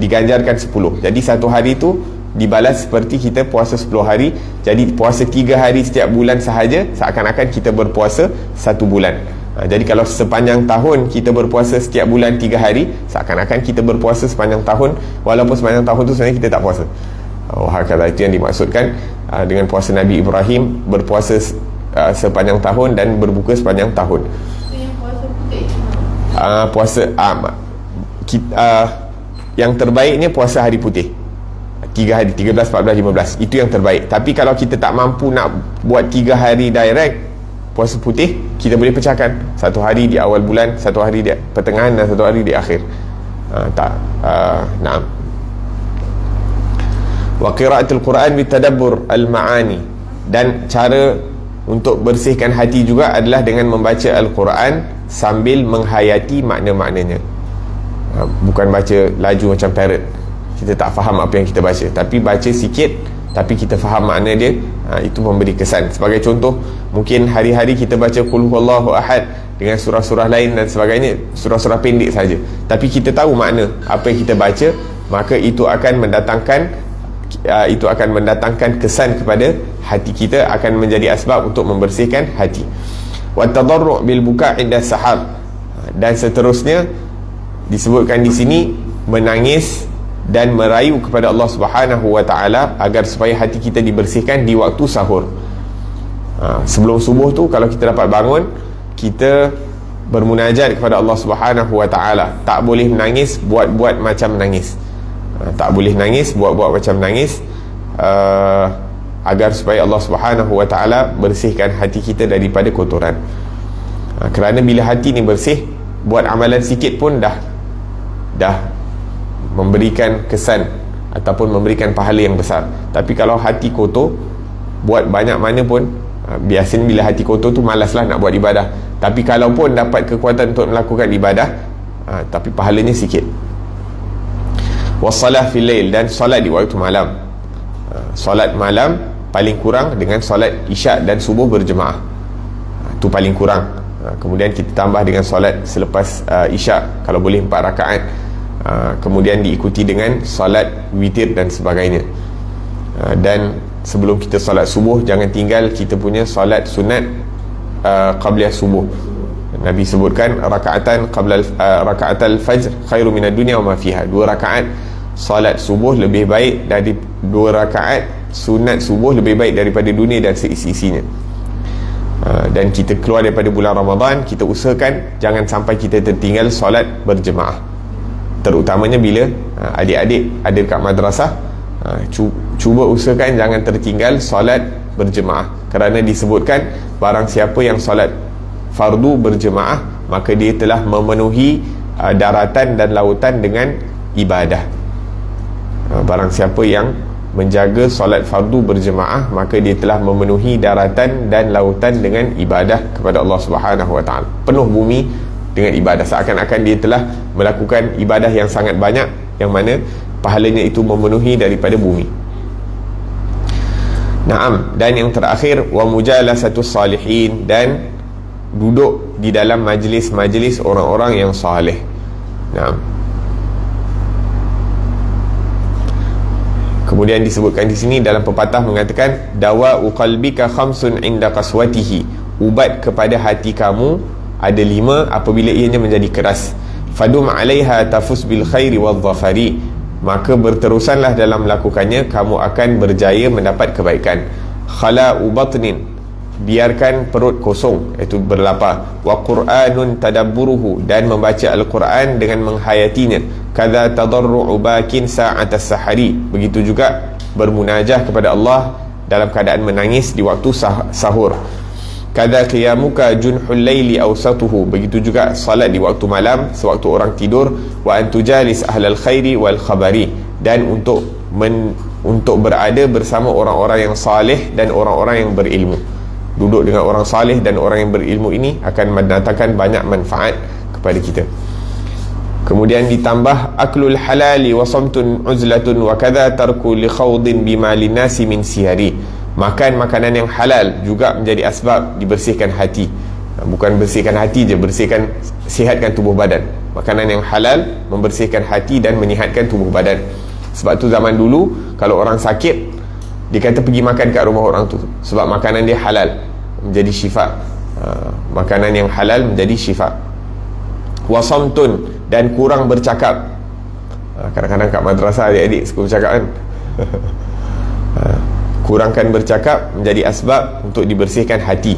diganjarkan 10. Jadi satu hari tu dibalas seperti kita puasa 10 hari. Jadi puasa 3 hari setiap bulan sahaja, seakan-akan kita berpuasa 1 bulan. Jadi kalau sepanjang tahun kita berpuasa setiap bulan 3 hari, seakan-akan kita berpuasa sepanjang tahun, walaupun sepanjang tahun tu sebenarnya kita tak puasa. Kata itu yang dimaksudkan dengan puasa Nabi Ibrahim, berpuasa sepanjang tahun dan berbuka sepanjang tahun. Itu yang puasa putih. Puasa yang terbaiknya puasa hari putih 3 hari, 13, 14, 15. Itu yang terbaik. Tapi kalau kita tak mampu nak buat 3 hari direct puasa putih, kita boleh pecahkan 1 hari di awal bulan, 1 hari di pertengahan dan 1 hari di akhir. Naam. Wa qiraatul Quran bitadabbur al-ma'ani, dan cara untuk bersihkan hati juga adalah dengan membaca Al-Quran sambil menghayati makna-maknanya. Bukan baca laju macam parrot, kita tak faham apa yang kita baca, tapi baca sikit tapi kita faham makna dia. Itu memberi kesan. Sebagai contoh, mungkin hari-hari kita baca Qul huwallahu ahad dengan surah-surah lain dan sebagainya, surah-surah pendek saja, tapi kita tahu makna apa yang kita baca, maka itu akan mendatangkan kesan kepada hati kita, akan menjadi asbab untuk membersihkan hati. Wa tadarru' bil buka' inda sahab, dan seterusnya disebutkan di sini menangis dan merayu kepada Allah Subhanahu wa taala agar supaya hati kita dibersihkan di waktu sahur. Sebelum subuh tu, kalau kita dapat bangun, kita bermunajat kepada Allah Subhanahu wa taala. Tak boleh menangis buat-buat macam menangis. Tak boleh nangis buat-buat macam menangis, agar supaya Allah Subhanahu wa taala bersihkan hati kita daripada kotoran. Kerana bila hati ni bersih, buat amalan sikit pun dah memberikan kesan ataupun memberikan pahala yang besar. Tapi kalau hati kotor, buat banyak mana pun, biasanya bila hati kotor tu malaslah nak buat ibadah. Tapi kalau pun dapat kekuatan untuk melakukan ibadah, tapi pahalanya sikit. Wassalah fil lail, dan solat di waktu malam. Solat malam paling kurang dengan solat isyak dan subuh berjemaah, tu paling kurang. Kemudian kita tambah dengan solat selepas isyak, kalau boleh 4 rakaat. Kemudian diikuti dengan solat witir dan sebagainya. Dan sebelum kita solat subuh, jangan tinggal kita punya solat sunat qabliyah subuh. Nabi sebutkan raka'atan qabla raka'atal fajr khairu minad dunya wa ma fiha. 2 rakaat solat subuh lebih baik dari 2 rakaat sunat subuh lebih baik daripada dunia dan seisi-isinya. Dan kita keluar daripada bulan Ramadan, kita usahakan jangan sampai kita tertinggal solat berjemaah, terutamanya bila adik-adik ada dekat madrasah. Cuba usahakan jangan tertinggal solat berjemaah, kerana disebutkan barang siapa yang solat fardu berjemaah, maka dia telah memenuhi daratan dan lautan dengan ibadah. Barang siapa yang menjaga solat fardu berjemaah, maka dia telah memenuhi daratan dan lautan dengan ibadah kepada Allah Subhanahu wa taala. Penuh bumi dengan ibadah, seakan-akan dia telah melakukan ibadah yang sangat banyak, yang mana pahalanya itu memenuhi daripada bumi. Naam. Dan yang terakhir, wa mujalasatus salihin, dan duduk di dalam majlis-majlis orang-orang yang saleh. Naam. Kemudian disebutkan di sini dalam pepatah mengatakan, dawa'u qalbika khamsun inda qaswatihi, ubat kepada hati kamu ada 5 apabila ianya menjadi keras. Fadum 'alaiha tafus bil khairi wadh dhafari, maka berterusanlah dalam melakukannya, kamu akan berjaya mendapat kebaikan. Khala'u batnin, biarkan perut kosong, iaitu berlapar. Wa Qur'anun tadabburuhu, dan membaca Al-Quran dengan menghayatinya. Kadza tadarru'u bakin sa'atas sahari, begitu juga bermunajah kepada Allah dalam keadaan menangis di waktu sahur. Kadza qiyamuka junhul laili awsatuhu, begitu juga salat di waktu malam sewaktu orang tidur. Wa antujalis ahlal khairi wal khabari, dan untuk berada bersama orang-orang yang saleh dan orang-orang yang berilmu. Duduk dengan orang saleh dan orang yang berilmu ini akan mendatangkan banyak manfaat kepada kita. Kemudian ditambah aklul halali wa samtun uzlatun wa kadza tarku li khawdin bima linasi min siyari, makan makanan yang halal juga menjadi asbab dibersihkan hati. Bukan bersihkan hati je, bersihkan, sihatkan tubuh badan. Makanan yang halal membersihkan hati dan menyihatkan tubuh badan. Sebab tu zaman dulu kalau orang sakit, dia kata pergi makan kat rumah orang tu, sebab makanan dia halal, menjadi syifa. Makanan yang halal menjadi syifa. Wasamtun, dan kurang bercakap. Kadang-kadang kat madrasah adik-adik suka bercakap kan. Kurangkan bercakap menjadi asbab untuk dibersihkan hati.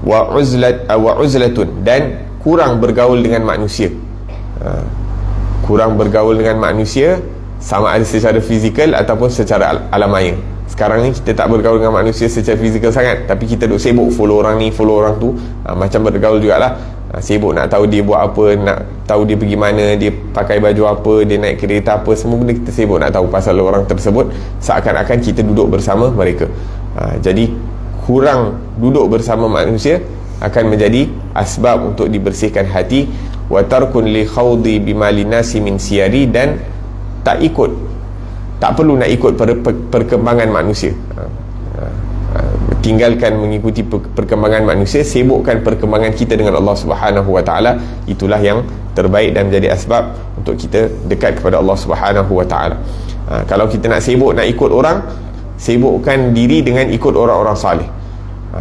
Wa uzlatun, dan kurang bergaul dengan manusia. Kurang bergaul dengan manusia, sama ada secara fizikal ataupun secara alam maya. Sekarang ni kita tak bergaul dengan manusia secara fizikal sangat, tapi kita duk sibuk follow orang ni, follow orang tu. Macam bergaul jugalah. Sibuk nak tahu dia buat apa, nak tahu dia pergi mana, dia pakai baju apa, dia naik kereta apa, semua benda kita sibuk nak tahu pasal orang tersebut, seakan-akan kita duduk bersama mereka. Jadi kurang duduk bersama manusia akan menjadi asbab untuk dibersihkan hati. Wa tarkun li khawdi bimali nasi min siyari, dan tak perlu nak ikut perkembangan manusia. Tinggalkan mengikuti perkembangan manusia, sibukkan perkembangan kita dengan Allah Subhanahu Wa Taala. Itulah yang terbaik dan menjadi asbab untuk kita dekat kepada Allah Subhanahu Wa Taala. Kalau kita nak sibuk nak ikut orang, sibukkan diri dengan ikut orang-orang salih.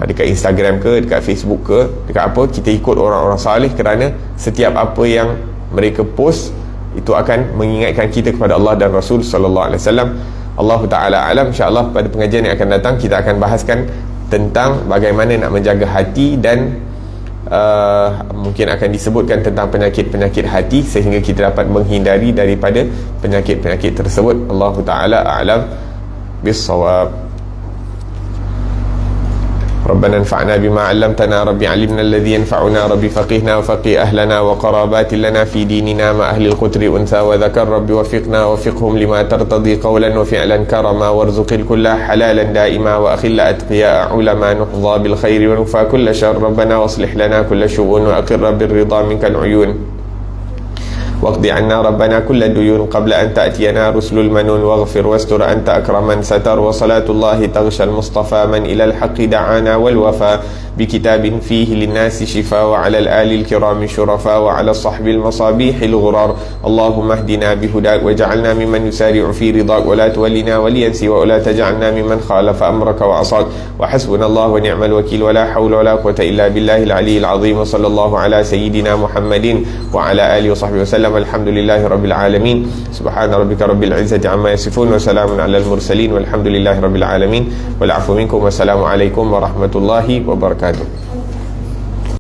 Dekat Instagram ke, dekat Facebook ke, dekat apa, kita ikut orang-orang salih, kerana setiap apa yang mereka post itu akan mengingatkan kita kepada Allah dan Rasul sallallahu alaihi wasallam. Allah Ta'ala alam. InsyaAllah pada pengajian yang akan datang kita akan bahaskan tentang bagaimana nak menjaga hati, dan mungkin akan disebutkan tentang penyakit-penyakit hati sehingga kita dapat menghindari daripada penyakit-penyakit tersebut. Allah Ta'ala alam bis-shawab. ربنا انفعنا بما علمتنا ربي علمنا الذي ينفعنا ربي فقهنا وفقه أهلنا وقرابات لنا في ديننا مع أهل القتر أنثى وذكر ربي وفقنا وفقهم لما ترتضي قولا وفعلا كرما وارزق الكل حلالا دائما وأخل أتقياء علما نحظى بالخير ونفى كل شر ربنا واصلح لنا كل شؤون وأقر بالرضا منك العيون واقض عنا ربنا كل الديون قبل أن تأتينا رسل المنون واغفر واستر أنت أكرم من ستر وصلاة الله تغشى المصطفى من إلى الحق دعانا والوفا بكتاب فيه للناس شفاء وعلى الآل الكرام شرفاء وعلى الصحب المصابيح الغرار اللهم اهدنا بهداك وجعلنا ممن يسارع في رضاك ولا تولنا وليا سوى ولا تجعلنا ممن خالف أمرك وعصاك وحسبنا الله ونعم الوكيل ولا حول ولا قوة إلا بالله العلي العظيم وصلى الله على سيدنا محمد وعلى آله وصحبه وسلم. الحمد لله رب العالمين. سبحان ربك رب العزة عما يصفون وسلام على المرسلين والحمد لله رب العالمين. والعفو منكم والسلام عليكم ورحمة الله وبركاته.